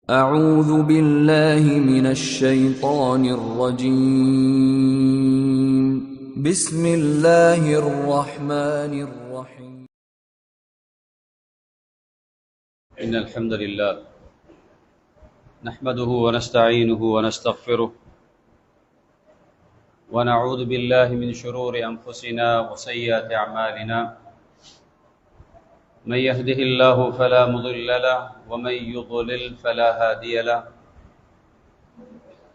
أعوذ بالله من الشيطان الرجيم بسم الله الرحمن الرحيم إن الحمد لله نحمده ونستعينه ونستغفره ونعوذ بالله من شرور أنفسنا وسيئات أعمالنا من يهده الله فلا مضل له ومن يضلل فلا هادي له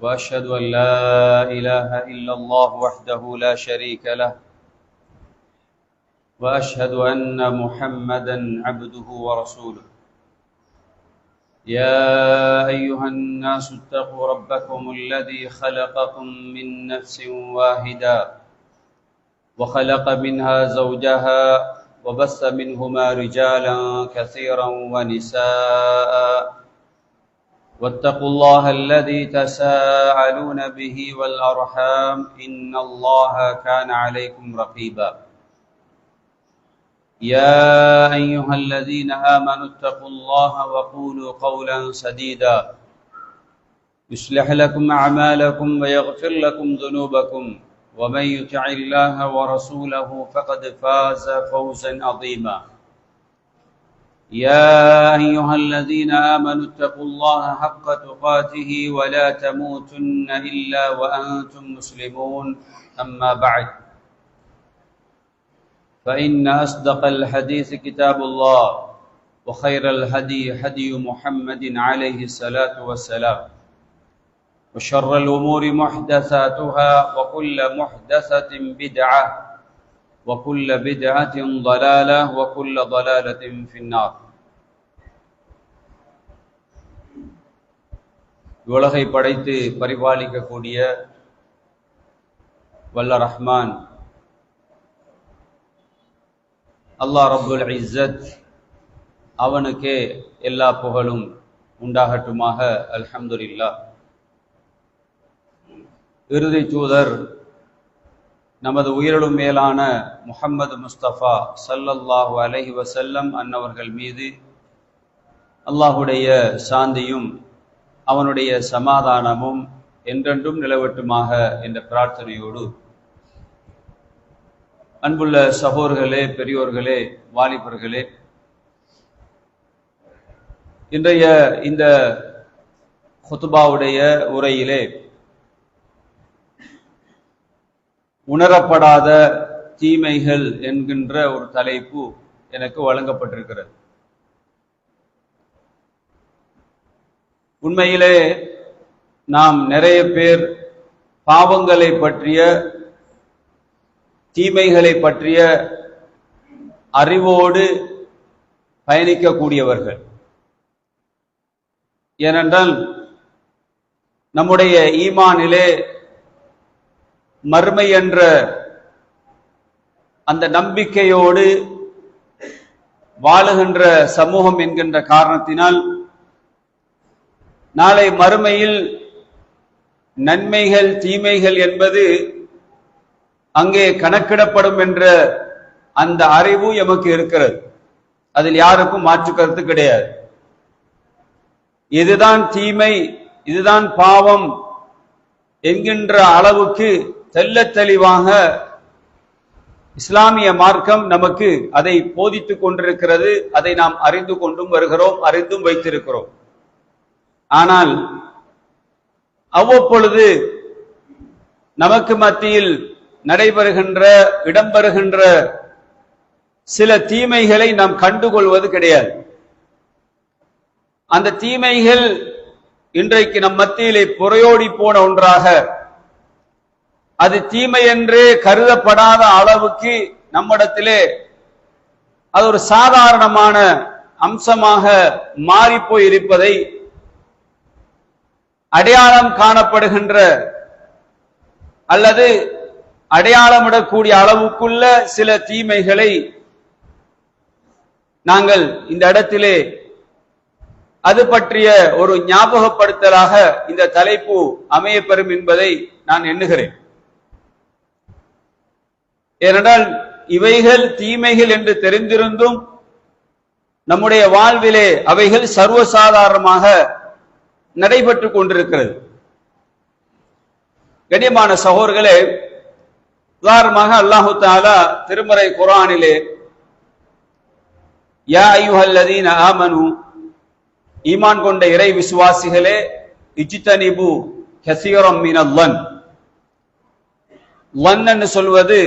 وأشهد أن لا إله إلا الله وحده لا شريك له وأشهد أن محمدا عبده ورسوله يا أيها الناس اتقوا ربكم الذي خلقكم من نفس واحدة وخلق منها زوجها وبث منهما رجالا كثيرا ونساء واتقوا الله الذي تساءلون به والأرحام إن الله كان عليكم رقيبا يا أيها الذين آمنوا اتقوا الله وقولوا قولا سديدا يصلح لكم أعمالكم ويغفر لكم ذنوبكم ومن يطع الله ورسوله فقد فاز فوزا عظيما يا أيها الذين آمنوا اتقوا الله حق تقاته ولا تموتن إلا وأنتم مسلمون أما بعد فإن أصدق الحديث كتاب الله وخير الهدي هدي محمد عليه الصلاة والسلام وشر الأمور محدثاتها وكل محدثة بدعة وكل بدعة ضلالة وكل ضلالة في النار. உலகை படைத்து பரிபாலிக்கக்கூடிய வல்ல ரஹ்மான் அல்லாஹ் ரப்புல் இஸ்ஸத் அவனுக்கே எல்லா புகழும் உண்டாகட்டுமாக. அல்ஹம்துலில்லாஹ். இறுதி தூதர் நமது உயிரிலும் மேலான முஹம்மது முஸ்தபா ஸல்லல்லாஹு அலைஹி வஸல்லம் அன்னவர்கள் மீது அல்லாஹுடைய சாந்தியும் அவனுடைய சமாதானமும் என்றென்றும் நிலவட்டுமாக என்ற பிரார்த்தனையோடு, அன்புள்ள சகோதரர்களே, பெரியோர்களே, வாலிபர்களே, இன்றைய இந்த குத்பாவுடைய உரையிலே உணரப்படாத தீமைகள் என்கின்ற ஒரு தலைப்பு எனக்கு வழங்கப்பட்டிருக்கிறது. உண்மையிலே நாம் நிறைய பேர் பாவங்களை பற்றிய, தீமைகளை பற்றிய அறிவோடு பயணிக்கக்கூடியவர்கள். ஏனென்றால் நம்முடைய ஈமானிலே மறுமை என்ற அந்த நம்பிக்கையோடு வாழுகின்ற சமூகம் என்கின்ற காரணத்தினால் நாளை மறுமையில் நன்மைகள் தீமைகள் என்பது அங்கே கணக்கிடப்படும் என்ற அந்த அறிவு எமக்கு இருக்கிறது. அதில் யாருக்கும் மாற்று கருத்து கிடையாது. இதுதான் தீமை, இதுதான் பாவம் என்கின்ற அளவுக்கு தெள்ளத் தெளிவாக இஸ்லாமிய மார்க்கம் நமக்கு அதை போதித்துக் கொண்டிருக்கிறது. அதை நாம் அறிந்து கொண்டும் வருகிறோம், அறிந்தும் வைத்திருக்கிறோம். ஆனால் அவ்வப்பொழுது நமக்கு மத்தியில் நடைபெறுகின்ற, இடம்பெறுகின்ற சில தீமைகளை நாம் கண்டுகொள்வது கிடையாது. அந்த தீமைகள் இன்றைக்கு நம் மத்தியிலே புரையோடி போன ஒன்றாக, அது தீமை என்றே கருதப்படாத அளவுக்கு நம்மிடத்திலே அது ஒரு சாதாரணமான அம்சமாக மாறிப்போய் இருப்பதை, அடையாளம் காணப்படுகின்ற அல்லது அடையாளமிடக்கூடிய அளவுக்குள்ள சில தீமைகளை நாங்கள் இந்த இடத்திலே அது பற்றிய ஒரு ஞாபகப்படுத்தலாக இந்த தலைப்பு அமையப்பெறும் என்பதை நான் எண்ணுகிறேன். ஏனென்றால் இவைகள் தீமைகள் என்று தெரிந்திருந்தும் நம்முடைய வாழ்விலே அவைகள் சர்வசாதாரணமாக நடைபெற்று கொண்டிருக்கிறது. கண்ணியமான சகோதரர்களே, உதாரணமாக அல்லாஹு தஆலா திருமறை குர்ஆனிலே யா அய்யுஹல்லதீன ஆமனு, ஈமான் கொண்ட இறை விசுவாசிகளே, இஜ்தனிபு கஸீரம் மினல் லன், லன் என்று சொல்வது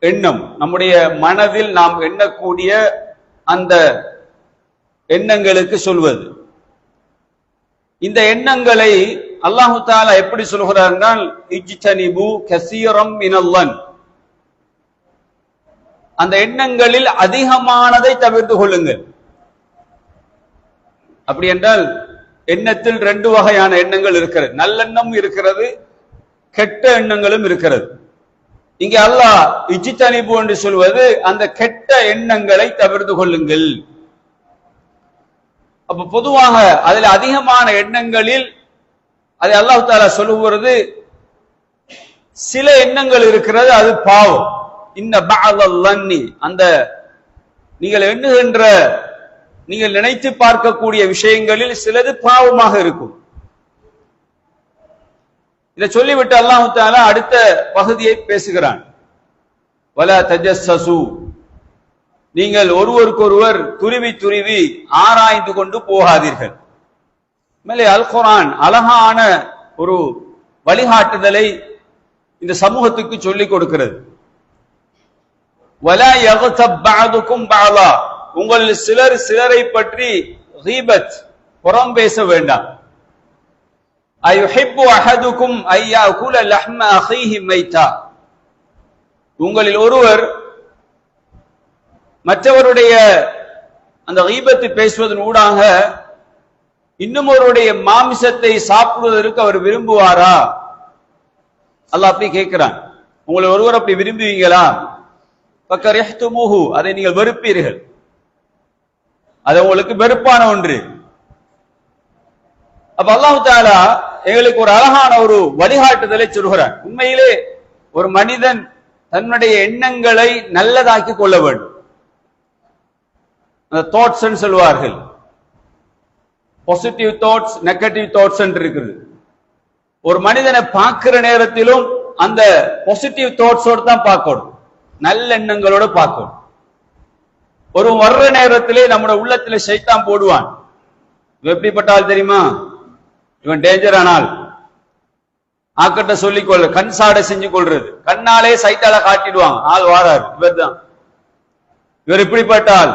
எண்ணம், நம்முடைய மனதில் நாம் எண்ணக்கூடிய அந்த எண்ணங்களுக்கு சொல்வது. இந்த எண்ணங்களை அல்லாஹு தஆலா எப்படி சொல்கிறார் என்றால் இஜ்தனிபு கஸீரம் மினல் லன், அந்த எண்ணங்களில் அதிகமானதை தவிர்த்து கொள்ளுங்கள். அப்படி என்றால் எண்ணத்தில் ரெண்டு வகையான எண்ணங்கள் இருக்கிறது, நல்லெண்ணம் இருக்கிறது, கெட்ட எண்ணங்களும் இருக்கிறது. இங்கே அல்லாஹ் இஜ்தனிபு என்று சொல்வது அந்த கெட்ட எண்ணங்களை தவிர்த்து கொள்ளுங்கள். அப்ப பொதுவாக அதில் அதிகமான எண்ணங்களில் அதை அல்லாஹ் தஆலா சொல்லுகிறது, சில எண்ணங்கள் இருக்கிறது அது பாவம். இன்ன பஅதல் லன்னி, அந்த நீங்கள் எண்ணுகின்ற நீங்கள் நினைத்து பார்க்கக்கூடிய விஷயங்களில் சிலது பாவமாக இருக்கும். இதை சொல்லிவிட்டு அல்லாஹ் தஆலா அடுத்த பகுதியை பேசுகிறான். வலா தஜஸ்ஸசு, நீங்கள் ஒருவருக்கொருவர் துருவி துருவி ஆராய்ந்து கொண்டு போகாதீர்கள். மேலே அல் குர்ஆன் அழகான ஒரு வழிகாட்டுதலை இந்த சமூகத்துக்கு சொல்லிக் கொடுக்கிறது. வலா யக்தப் பஅதுகும் பஅலா, உங்களில் சிலர் சிலரை பற்றி கீபத் புறம் பேச வேண்டாம். அயுஹிப்பு அஹதுகும் ஐயாகுல லஹ்ம அஹீஹி மைதா, உங்களில் ஒருவர் மற்றவருடைய அந்த கீபத்து பேசுவதன் ஊடாக இன்னும் ஒருவருடைய மாமிசத்தை சாப்பிடுவதற்கு அவர் விரும்புவாரா? அல்லாஹ் அப்படி கேட்கிறான். உங்களை ஒருவர் அப்படி விரும்புவீங்களா? ஃபக்கரிஹ்துமுஹு, அதை நீங்கள் வெறுப்பீர்கள், அது உங்களுக்கு வெறுப்பான ஒன்று. அப்ப அல்லாஹ் தஆலா எங்களுக்கு ஒரு அழகான ஒரு வழிகாட்டுதலை சொல்கிறான். உண்மையிலே ஒரு மனிதன் தன்னுடைய எண்ணங்களை நல்லதாக்கி கொள்ள வேண்டும். அந்த தாட்ஸ் சொல்வார்கள், பாசிட்டிவ் தாட்ஸ், நெகட்டிவ் தாட்ஸ் இருக்கிறது. ஒரு மனிதனை பார்க்கிற நேரத்திலும் அந்த பாசிட்டிவ் தாட்ஸோடு தான் பார்க்கணும், நல்ல எண்ணங்களோட பார்க்கணும். ஒரு வர்ற நேரத்திலே நம்முடைய உள்ளத்திலே சைத்தான் போடுவான், எப்படிப்பட்டால் தெரியுமா, இவன் டேஞ்சர் ஆனால் ஆக்கட்ட சொல்லிக் கொள்ள, கண் சாடை செஞ்சு கொள்றது, கண்ணாலே சைத்தால காட்டிடுவாங்க, ஆள் வாரார், இவர் தான், இவர் இப்படிப்பட்டால்,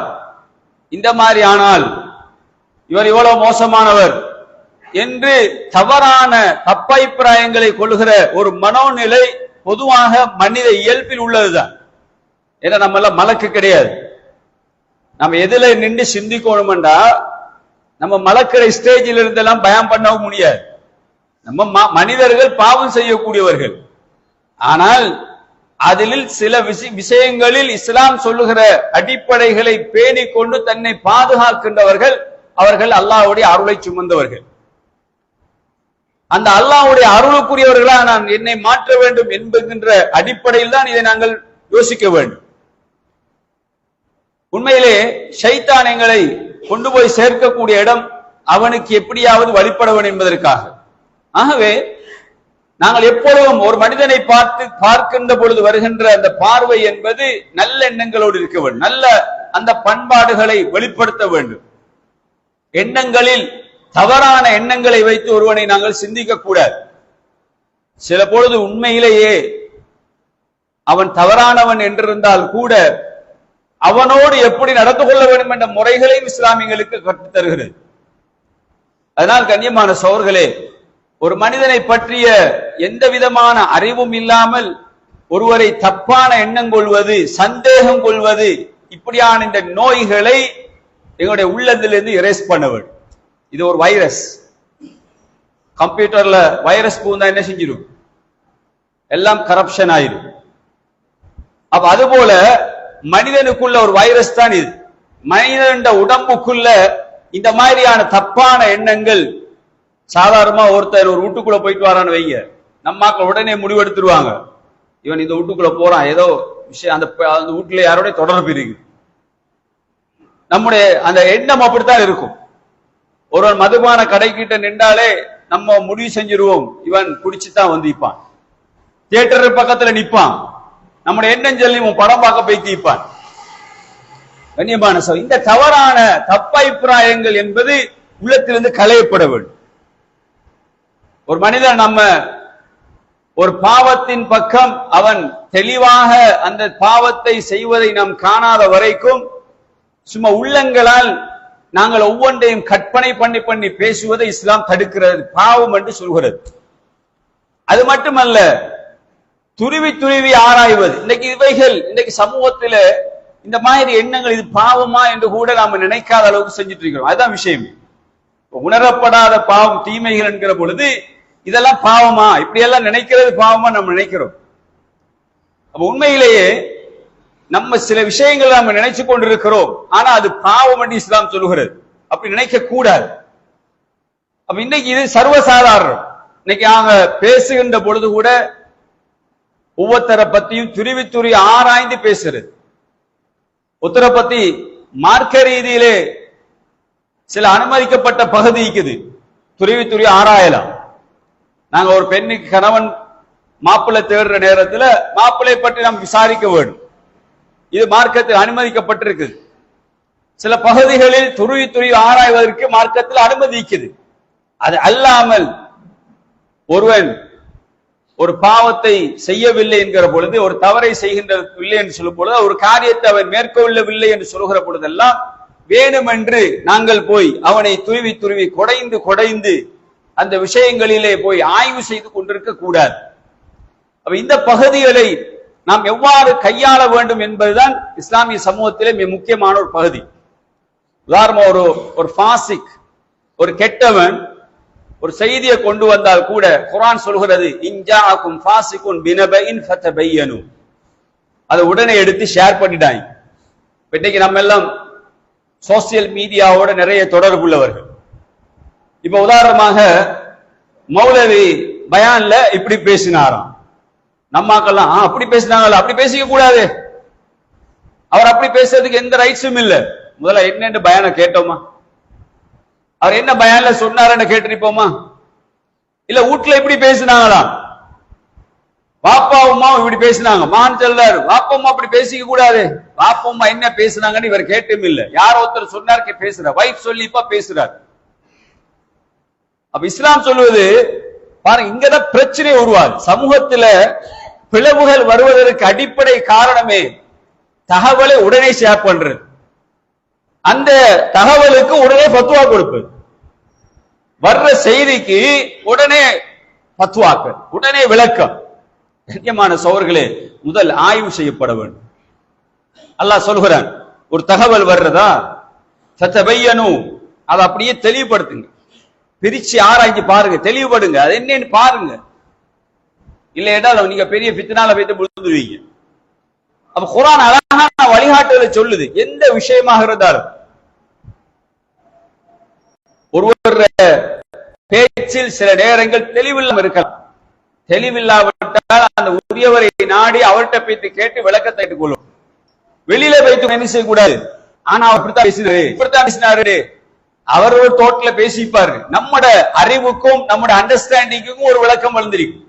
இந்த மாதிரி ஆனால் இவர் இவ்வளவு மோசமானவர் என்று தவறான தப்பபிப்பிராயங்களை கொள்கிற ஒரு மனோநிலை பொதுவாக மனித இயல்பில் உள்ளதுதான். ஏன்னா நம்ம எல்லாம் மலக்கு கிடையாது. நம்ம எதுல நின்று சிந்திக்கணும்டா, நம்ம மலக்கிற ஸ்டேஜில் இருந்தெல்லாம் பயம் பண்ணவும் முடியாது. நம்ம மனிதர்கள் பாவம் செய்யக்கூடியவர்கள். ஆனால் அதில் சில விஷயங்களில் இஸ்லாம் சொல்லுகிற அடிப்படைகளை பேணிக் கொண்டு தன்னை பாதுகாக்கின்றவர்கள், அவர்கள் அல்லாஹ்வுடைய அருளை சுமந்தவர்கள். அந்த அல்லாஹ்வுடைய அருளுக்குரியவர்களா நான் என்னை மாற்ற வேண்டும் என்கின்ற அடிப்படையில் தான் இதை நாங்கள் யோசிக்க வேண்டும். உண்மையிலே ஷைத்தான் எங்களை கொண்டு போய் சேர்க்கக்கூடிய இடம் அவனுக்கு எப்படியாவது வழிபட வேண்டும் என்பதற்காக. ஆகவே நாங்கள் எப்பொழுதும் ஒரு மனிதனை பார்க்கின்ற பொழுது வருகின்ற அந்த பார்வை என்பது நல்ல எண்ணங்களோடு இருக்க வேண்டும், நல்ல அந்த பண்பாடுகளை வெளிப்படுத்த வேண்டும். எண்ணங்களில் தவறான எண்ணங்களை வைத்து ஒருவனை நாங்கள் சிந்திக்க கூடாது. சில பொழுது உண்மையிலேயே அவன் தவறானவன் என்றிருந்தால் கூட அவனோடு எப்படி நடந்து கொள்ள வேண்டும் என்ற முறைகளையும் இஸ்லாமியங்களுக்கு கற்றுத் தருகிறது. அதனால் கண்ணியமான சகோதரர்களே, ஒரு மனிதனை பற்றிய எந்த விதமான அறிவும் இல்லாமல் ஒருவரை தப்பான எண்ணம் கொள்வது, சந்தேகம் கொள்வது, இப்படியான இந்த நோய்களை எங்களுடைய உள்ளத்திலிருந்து எரேஸ் பண்ண வேண்டும். இது ஒரு வைரஸ். கம்ப்யூட்டர்ல வைரஸ் பூந்தா என்ன செஞ்சிடும், எல்லாம் கரப்ஷன் ஆயிரும். அப்ப அதுபோல மனிதனுக்குள்ள ஒரு வைரஸ் தான் இது. மனிதன் உடம்புக்குள்ள இந்த மாதிரியான தப்பான எண்ணங்கள், சாதாரணமா ஒருத்தர் ஒரு வீட்டுக்குள்ள போயிட்டு வரான்னு வைங்க, நம்மாக்கள் உடனே முடிவெடுத்துருவாங்க, இவன் இந்த வீட்டுக்குள்ள போறான், ஏதோ விஷயம் அந்த வீட்டுல யாரோட தொடர்பு இருக்கு. நம்முடைய அந்த எண்ணம் அப்படித்தான் இருக்கும். ஒருவன் மதுபான கடைக்கிட்ட நின்றாலே நம்ம முடிவு செஞ்சிருவோம், இவன் குடிச்சுதான் வந்து நிற்பான். தியேட்டர் பக்கத்துல நிற்பான், நம்முடைய எண்ணம் சொல்லி படம் பார்க்க போய் தீப்பான். கண்ணியமான சகோதரர்களே, இந்த தவறான தப்பபிப்பிராயங்கள் என்பது உள்ளத்திலிருந்து களையப்பட வேண்டும். ஒரு மனிதன் நம்ம ஒரு பாவத்தின் பக்கம் அவன் தெளிவாக அந்த பாவத்தை செய்வதை நாம் காணாத வரைக்கும் சும்மா உள்ளங்களால் நாங்கள் ஒவ்வொன்றையும் கற்பனை பண்ணி பண்ணி பேசுவதை இஸ்லாம் தடுக்கிறது, பாவம் என்று சொல்கிறது. அது மட்டுமல்ல, துருவி துருவி ஆராய்வது. இன்னைக்கு சமூகத்தில் இந்த மாதிரி எண்ணங்கள் இது பாவமா என்று கூட நாம நினைக்காத அளவுக்கு செஞ்சுட்டு இருக்கிறோம். அதுதான் விஷயம். உணரப்படாத பாவம் தீமைகள் என்கிற பொழுது இதெல்லாம் பாவமா, இப்படி எல்லாம் நினைக்கிறது பாவமா நம்ம நினைக்கிறோம். அப்ப உண்மையிலேயே நம்ம சில விஷயங்கள் நம்ம நினைச்சு கொண்டிருக்கிறோம், ஆனா அது பாவம் என்று இஸ்லாம் சொல்லுகிறது. அப்படி நினைக்க கூடாது. அப்ப இன்னைக்கு இது சர்வசாதாரணம். இன்னைக்கு நாங்க பேசுகின்ற பொழுது கூட ஒவ்வொருத்தரை பத்தியும் துருவி துருவி ஆராய்ந்து பேசுறது. ஒருத்தரை பத்தி மார்க்க ரீதியிலே சில அனுமதிக்கப்பட்ட பகுதி இருக்குது, துருவி துருவி ஆராயலாம். நாங்க ஒரு பெண்ணுக்கு கணவன் மாப்பிள்ளை தேடுற நேரத்தில் மாப்பிள்ளை பற்றி நாம் விசாரிக்க வேண்டும். இது மார்க்கத்தில் அனுமதிக்கப்பட்டிருக்கு. சில பகுதிகளில் துருவி துருவி ஆராய்வதற்கு மார்க்கத்தில் அனுமதிக்குது. அது அல்லாமல் ஒருவன் ஒரு பாவத்தை செய்யவில்லை என்கிற பொழுது, ஒரு தவறை செய்கின்றவில்லை என்று சொல்லும் பொழுது, ஒரு காரியத்தை அவன் மேற்கொள்ளவில்லை என்று சொல்கிற பொழுதெல்லாம் வேணுமென்று நாங்கள் போய் அவனை துருவி துருவி கொடைந்து கொடைந்து அந்த விஷயங்களிலே போய் ஆய்வு செய்து கொண்டிருக்க கூடாது. அப்ப இந்த பகுதிகளை நாம் எவ்வாறு கையாள வேண்டும் என்பதுதான் இஸ்லாமிய சமூகத்திலே மிக முக்கியமான ஒரு பகுதி. உதாரணமா ஒரு ஃபாசிக், ஒரு கெட்டவன் ஒரு செய்தியை கொண்டு வந்தால் கூட குர்ஆன் சொல்கிறது, இன்ஜாஅக்கும் ஃபாசிகுன் பினபஇன் ஃபதபையனு, அதை உடனே எடுத்து ஷேர் பண்ணிட்டாங்க. இன்னைக்கு நம்ம எல்லாம் சோசியல் மீடியாவோட நிறைய தொடர்புள்ளவர்கள். இப்ப உதாரணமாக மௌலவி பயான்ல இப்படி பேசினாராம், நம்மாக்கெல்லாம் அப்படி பேசினாங்களா, அப்படி பேசிக்க கூடாது, அவர் அப்படி பேசுறதுக்கு எந்த ரைட்ஸும் இல்ல. முதல்ல என்னன்னு பயான கேட்டோமா, அவர் என்ன பயான்ல சொன்னாருன்னு கேட்டிருப்போமா? இல்ல வீட்டுல இப்படி பேசினாங்களா, பாப்பா அம்மா இப்படி பேசினாங்க, மான் சொல்றாரு பாப்பா அம்மா அப்படி பேசிக்க கூடாது, பாப்பா அம்மா என்ன பேசினாங்கன்னு இவர் கேட்டும் இல்ல, யார் ஒருத்தர் சொன்னாரு பேசுறார், வைஃப் சொல்லிப்பா பேசுறாரு. அப்ப இஸ்லாம் சொல்லுவது பாருங்க, இங்கதான் பிரச்சனை உருவாது. சமூகத்துல பிளவுகள் வருவதற்கு அடிப்படை காரணமே தகவலை உடனே ஷேர் பண்றது, அந்த தகவலுக்கு உடனே பத்துவா கொடுப்பது, வர்ற செய்திக்கு உடனே பத்துவாக்கள், உடனே விளக்கம். முக்கியமான சோர்களே, முதல் ஆய்வு செய்யப்பட வேண்டும். அல்லாஹ் சொல்கிறான், ஒரு தகவல் வர்றதா ஃபதபையனு, அதை அப்படியே தெளிவுபடுத்துங்க, பிரிச்சு ஆராய்ச்சி பாருங்க, தெளிவுபடுங்க, அது என்னன்னு பாருங்க. இல்லையா நீங்க பெரிய பித்னால வைத்து விழுந்துருவீங்க. அப்ப குர்ஆன் அழகான வழிகாட்டுதலை சொல்லுது. எந்த விஷயமாக இருந்தாலும் ஒருவர் பேச்சில் சில நேரங்கள் தெளிவில்லாமல் இருக்கலாம். தெளிவில்லாவிட்டால் அந்த உரியவரை நாடி அவர்கிட்ட போய்த்து கேட்டு விளக்கத்தை கொள்ளும். வெளியில வைத்து என்ன செய்யக்கூடாது, ஆனா அவர் இப்படித்தான் பேசினாரு, இப்படித்தான் பேசினாரு, அவர் ஒரு தோட்டல பேசிப்பாரு. நம்மட அறிவுக்கும் நம்மட அண்டர்ஸ்டாண்டிங்கும் ஒரு விளக்கம் வந்திருக்கும்.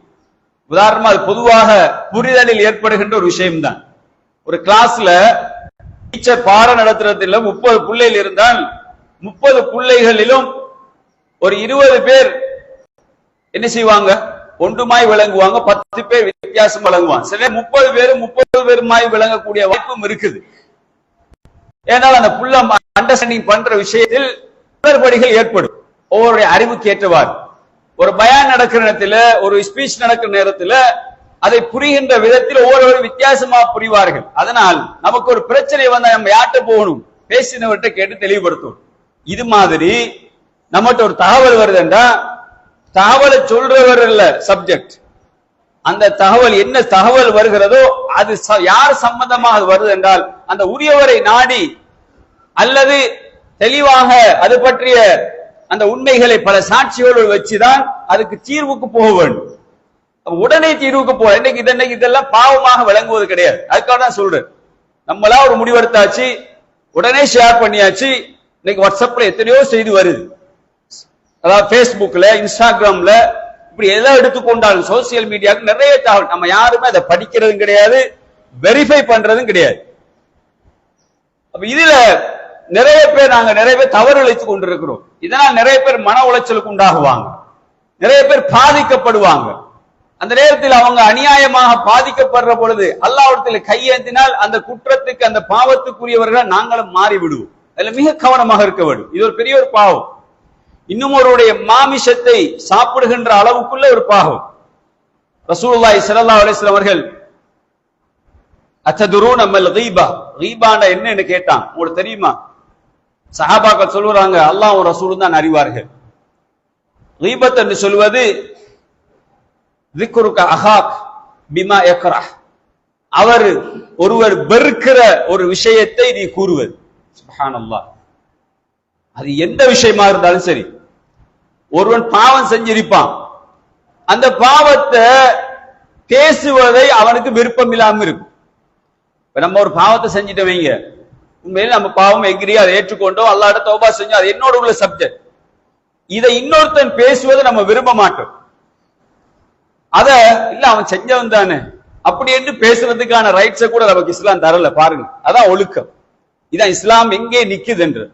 உதாரணமா அது பொதுவாக புரிதலில் ஏற்படுகின்ற ஒரு விஷயம்தான். ஒரு கிளாஸ்ல டீச்சர் பாடம் நடத்துறதுல 30 பிள்ளைகள் இருந்தால் 30 பிள்ளைகளிலும் ஒரு 20 பேர் என்ன செய்வாங்க, ஒன்றுமாய் விளங்குவாங்க, 10 பேர் வித்தியாசம் விளங்குவாங்க. சில 30 பேருமாய் விளங்கக்கூடிய வாய்ப்பும் இருக்குது. ஏனால் அந்த புள்ள அண்டர்ஸ்டாண்டிங் பண்ற விஷயத்தில் குளறுபடிகள் ஏற்படும். ஒவ்வொருடைய அறிவுக்கு ஏற்றவாறு ஒரு பயான் நடக்கிற நேரத்தில், ஒரு ஸ்பீச் நடக்கிற நேரத்தில் அதை புரிகின்ற விதத்தில் ஒவ்வொரு வித்தியாசமா புரிவார்கள். அதனால் நமக்கு ஒரு பிரச்சனை வந்தா நம்ம யார்கிட்ட போகணும், பேசினவர்கிட்ட கேட்டு தெளிவுபடுத்தணும். இது மாதிரி நம்மகிட்ட ஒரு தகவல் வருதுன்றா, தகவலை சொல்றவர் இல்ல சப்ஜெக்ட், அந்த தகவல் என்ன தகவல் வருகிறதோ அது யார் சம்பந்தமாக வருது என்றால் அந்த உரியவரை நாடி அல்லது தெளிவாக அது பற்றிய அந்த உண்மைகளை பல சாட்சிகளோடு வச்சுதான் அதுக்கு தீர்வுக்கு போக வேண்டும். உடனே தீர்வுக்கு போக இன்னைக்கு இதெல்லாம் பாவமாக விளங்குவது கிடையாது. அதுக்காக தான் சொல்றேன், நம்மளா ஒரு முடிவெடுத்தாச்சு, உடனே ஷேர் பண்ணியாச்சு. இன்னைக்கு வாட்ஸ்அப்ல எத்தனையோ செய்தி வருது, அதாவது பேஸ்புக்ல, இன்ஸ்டாகிராம்ல இப்படி எதை எடுத்துக்கொண்டாலும் சோசியல் மீடியாவுக்கு நிறைய தகவல். நம்ம யாருமே அதை படிக்கிறதும் கிடையாது, வெரிஃபை பண்றதும் கிடையாது. அப்ப இதுல நிறைய பேர் தவறு இழைத்துக் கொண்டிருக்கிறோம். இதனால் நிறைய பேர் மன உளைச்சலுக்கு உண்டாகுவாங்க, நிறைய பேர் பாதிக்கப்படுவாங்க. அந்த நேரத்தில் அவங்க அநியாயமாக பாதிக்கப்படுற பொழுது அல்லாஹ்விடத்தில் கையேந்தினால் அந்த குற்றத்துக்கு, அந்த பாவத்துக்குரியவர்கள் நாங்களும் மாறி விடுவோம். அதுல மிக கவனமாக இருக்க வேண்டும். இது ஒரு பெரிய ஒரு பாவம். இன்னும் ஒருவருடைய மாமிசத்தை சாப்பிடுகின்ற அளவுக்குள்ள ஒரு பாவம். ரசூலுல்லாஹி ஸல்லல்லாஹு அலைஹி வஸல்லம் அவர்கள் அத்ததுரூன மல் கீபா, கீபானா என்னன்னு கேட்டான். உங்களுக்கு தெரியுமா? சஹாபாக்கள் சொல்றாங்க, அல்லாஹ்வும் ரசூலும் தான் அறிவார்கள். கீபத் என்று சொல்வது ذிக்ருக அஹாக் பிமா யக்ரஹ், அவர் ஒருவர் வெறுக்கிற ஒரு விஷயத்தை நீ கூறுவது. சுப்ஹானல்லாஹ். அது எந்த விஷயமா இருந்தாலும் சரி, ஒருவன் பாவம் செஞ்சிருப்பான், அந்த பாவத்தை பேசுவதை அவனுக்கு விருப்பம் இல்லாம இருக்கும். இப்ப நம்ம ஒரு பாவத்தை செஞ்சுட்டு வைங்க, உண்மையில நம்ம பாவம் எங்கிரியா அதை ஏற்றுக்கொண்டோம், அல்லாஹ்ட்ட தௌபா செஞ்சோம், அது என்னோட உள்ள சப்ஜெக்ட். இதை இன்னொருத்தன் பேசுவதை நம்ம விரும்ப மாட்டோம். அத இல்ல அவன் செஞ்சவன் தானே அப்படி என்று பேசுறதுக்கான ரைட்ஸை கூட நமக்கு இஸ்லாம் தரல. பாருங்க, அதான் ஒழுக்கம். இதான் இஸ்லாம் எங்கே நிக்குது என்று.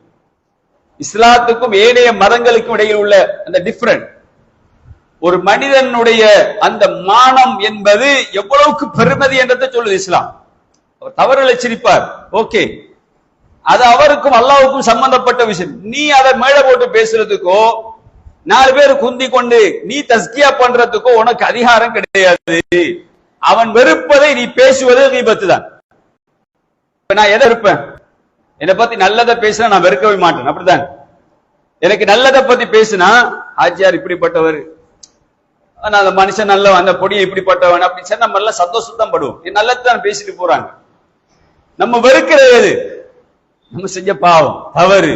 இஸ்லாத்துக்கும் ஏனைய மதங்களுக்கும் இடையில் உள்ள அந்த டிஃபரண்ட். ஒரு மனிதனுடைய அந்த மானம் என்பது எவ்வளவுக்கு பெருமதி என்றதை சொல்லுது இஸ்லாம். அவர் தவறு இழைச்சிருப்பார், ஓகே, அது அவருக்கும் அல்லாஹ்வுக்கும் சம்பந்தப்பட்ட விஷயம். நீ அதை மேல போட்டு பேசுறதுக்கோ, 4 பேர் குந்தி கொண்டு நீ தஸ்கியா பண்றதுக்கோ உனக்கு அதிகாரம் கிடையாது. அவன் வெறுப்பதை நீ பேசுவது கீபத்து தான். நான் எதை வெறுப்பேன்? என்னை பத்தி நல்லதை பேசினா நான் வெறுக்கவே மாட்டேன், அப்படிதான். எனக்கு நல்லதை பத்தி பேசினா ஆச்சியார் இப்படிப்பட்டவர், அந்த மனுஷன் நல்ல, அந்த பொடியை இப்படிப்பட்டவன் அப்படி சொன்னா நம்ம எல்லாம் சந்தோஷம் படுவோம். நல்லதான் பேசிட்டு போறாங்க. நம்ம வெறுக்கிற எது? நம்ம செஞ்ச பாவம், தவறு,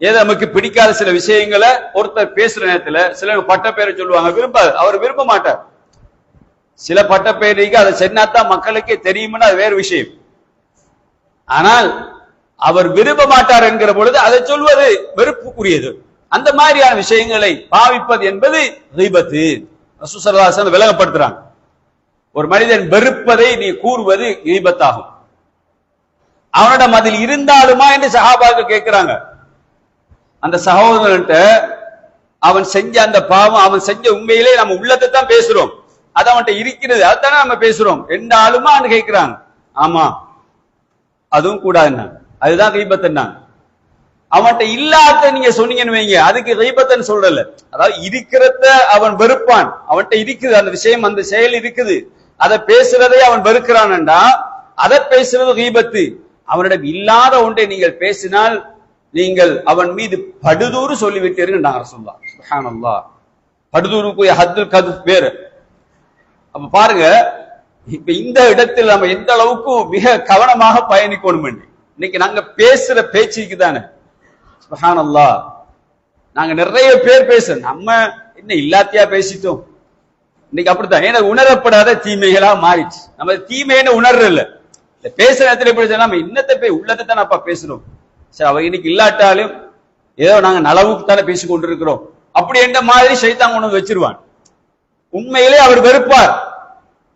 ஏதோ நமக்கு பிடிக்காத சில விஷயங்களை ஒருத்தர் பேசுற நேரத்துல சில பட்ட பேரை சொல்லுவாங்க, விரும்பாது, அவர் விரும்ப மாட்டார். சில பட்ட பேருக்கு அதை சென்னாதான் மக்களுக்கே தெரியும்னு அது வேறு விஷயம். ஆனால் அவர் விரும்ப மாட்டார் என்கிற பொழுது அதை சொல்வது வெறுப்புக்குரியது. அந்த மாதிரியான விஷயங்களை பாவிப்பது என்பது கீபத்து. ரசூல் ஸல்லல்லாஹு அலைஹி வஸல்லம் விளங்கப்படுத்துறாங்க. ஒரு மனிதன் வெறுப்பதை நீ கூறுவது கீபத்தாகும். அவனிடம் அதில் இருந்தாலுமா என்று சஹாபாக்கள் கேட்கிறாங்க. அந்த சகோதரன்ட்ட அவன் செஞ்ச அந்த பாவம், அவன் செஞ்ச உண்மையிலே நம்ம உள்ளத்தை தான் பேசுறோம், அது அவன்கிட்ட இருக்கிறது, அதுதானே நம்ம பேசுறோம், எந்த ஆளுமான்னு கேட்கிறாங்க. ஆமா, அதுவும் கூடாதுன்னா அதுதான் கீபத்துன்னா. அவன்கிட்ட இல்லாத நீங்க சொன்னீங்கன்னு வைங்க, அதுக்கு கீபத்துன்னு சொல்றல. அதாவது இருக்கிறத அவன் வெறுப்பான், அவன்கிட்ட இருக்குது அந்த விஷயம், அந்த செயல் இருக்குது, அதை பேசுறதை அவன் வெறுக்கிறான்டா, அதை பேசுறது கீபத்து. அவனிடம் இல்லாத ஒன்றை நீங்கள் பேசினால் நீங்கள் அவன் மீது படுதூறு சொல்லிவிட்டீர்கள் ரசூலுல்லாஹ். சுப்ஹானல்லாஹ். படுதூருக்கு ஹத்துல் கதுப் வேறு. அப்ப பாருங்க, இப்ப இந்த இடத்தில் நம்ம எந்த அளவுக்கு மிக கவனமாக பயணிக்கணும். இன்னைக்கு நாங்க பேசுற பேச்சுக்கு தானே, சுப்ஹானல்லாஹ், நாங்க நிறைய பேர் பேசுறோம், நம்ம என்ன இல்லாத்தியா பேசிட்டோம். இன்னைக்கு அப்படித்தான், ஏன்னா உணரப்படாத தீமைகளா மாறிச்சு. நம்ம தீமைன்னு உணர்ற இல்ல, பேசுற இடத்துல எப்படி நம்ம இன்னத்தை போய் உள்ளத்தை தான் அப்ப பேசணும். சரி, அவ இன்னைக்கு இல்லாட்டாலும் ஏதோ நாங்க நலவுக்கு தானே பேசி கொண்டிருக்கிறோம் அப்படி என்ற மாதிரி ஷைத்தான் கொண்டு வச்சிருவான். உண்மையிலே அவர் வெறுப்பார்,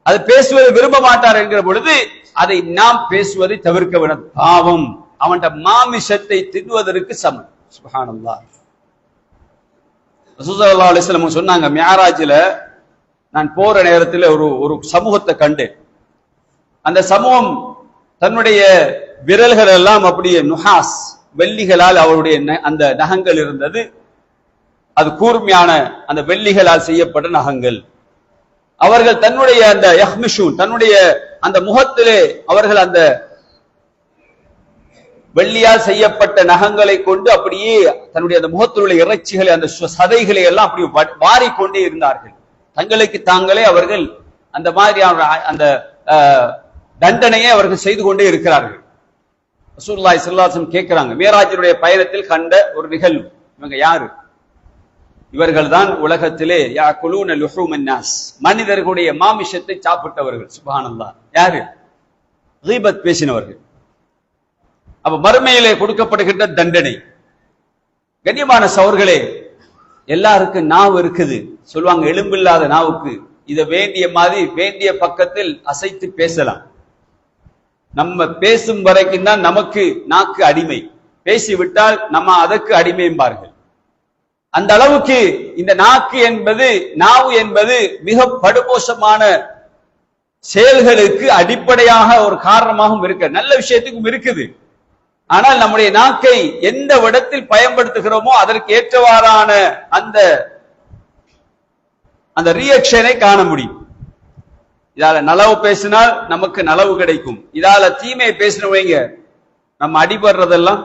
அது பேசுவதை விரும்ப மாட்டார் என்கிற பொழுது அதை நாம் பேசுவதை தவிர்க்க வேண்டும். பாவம், அவன் மாமிசத்தை தின்னுவதற்கு சமம். சுப்ஹானல்லாஹ். ரசூல் ஸல்லல்லாஹு அலைஹி வஸல்லம் சொன்னாங்க, மிஅராஜ்ல நான் போற நேரத்தில் ஒரு சமூகத்தை கண்டேன். அந்த சமூகம் தன்னுடைய விரல்கள் எல்லாம் அப்படியே நுஹாஸ், வெள்ளிகளால் அவருடைய அந்த நகங்கள் இருந்தது. அது கூர்மையான அந்த வெள்ளிகளால் செய்யப்பட்ட நகங்கள். அவர்கள் தன்னுடைய அந்த யஹ்மிஷூன், தன்னுடைய அந்த முகத்திலே அவர்கள் அந்த வெள்ளியால் செய்யப்பட்ட நகங்களை கொண்டு அப்படியே தன்னுடைய அந்த முகத்தில் உள்ள இறைச்சிகளை, அந்த சதைகளை எல்லாம் அப்படி வாரிக்கொண்டே இருந்தார்கள். தங்களுக்கு தாங்களே அவர்கள் அந்த மாதிரியான அந்த தண்டனையை அவர்கள் செய்து கொண்டே இருக்கிறார்கள். ரசூலுல்லாஹி ஸல்லல்லாஹு அலைஹி வஸல்லம் கேட்கிறாங்க, மியராஜினுடைய பயணத்தில் கண்ட ஒரு நிகழ்வு. இவங்க யாரு? இவர்கள் தான் உலகத்திலே யாக்குலூன லுஹூமன் நாஸ், மனிதர்களுடைய மாமிசத்தை சாப்பிட்டவர்கள். சுப்ஹானல்லாஹ். யாரு? கீபத் பேசினவர்கள். அப்ப மறுமையிலே கொடுக்கப்படுகின்ற தண்டனை. கண்ணியமான சகோதரர்களே, எல்லாருக்கும் நாவு இருக்குது சொல்லுவாங்க, எலும்பில்லாத நாவுக்கு இதை வேண்டிய மாதிரி வேண்டிய பக்கத்தில் அசைத்து பேசலாம். நம்ம பேசும் வரைக்கும் தான் நமக்கு நாக்கு அடிமை, பேசிவிட்டால் நம்ம அதற்கு அடிமைம்பார்கள். அந்த அளவுக்கு இந்த நாக்கு என்பது, நாவு என்பது மிக படுமோசமான செயல்களுக்கு அடிப்படையாக ஒரு காரணமாகவும் இருக்கு. நல்ல விஷயத்துக்கும் இருக்குது. ஆனால் நம்முடைய நாக்கை எந்த இடத்தில் பயன்படுத்துகிறோமோ அதற்கு ஏற்றவாறான அந்த ரியாக்ஷனை காண முடியும். இதால நலவு பேசினால் நமக்கு நலவு கிடைக்கும். இதால தீமையை பேசினவங்க நம்ம அடிபடுறதெல்லாம்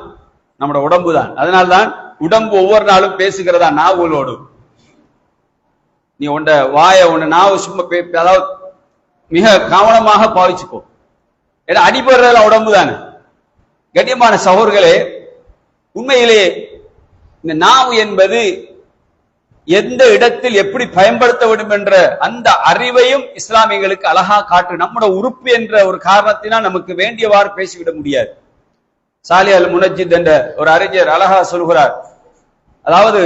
நம்மளோட உடம்பு தான். அதனால்தான் உடம்பு ஒவ்வொரு நாளும் பேசுகிறதா நாவுகளோடு. நீ உண்ட வாய உன்ன நாவு சும்மா அதாவது மிக கவனமாக பாவிச்சுக்கோ. ஏன்னா அடிபடுறதுல உடம்பு தானே. கண்ணியமான சகோதரர்களே, உண்மையிலே இந்த நாவு என்பது எந்த இடத்தில் எப்படி பயன்படுத்த வேண்டும் என்ற அந்த அறிவையும் இஸ்லாமியர்களுக்கு அழகா காட்டு. நம்முடைய உறுப்பு என்ற ஒரு காரணத்தினால் நமக்கு வேண்டியவாறு பேசிவிட முடியாது. சாலி அல் முனஜித் என்ற ஒரு அறிஞர் அழகா சொல்கிறார், அதாவது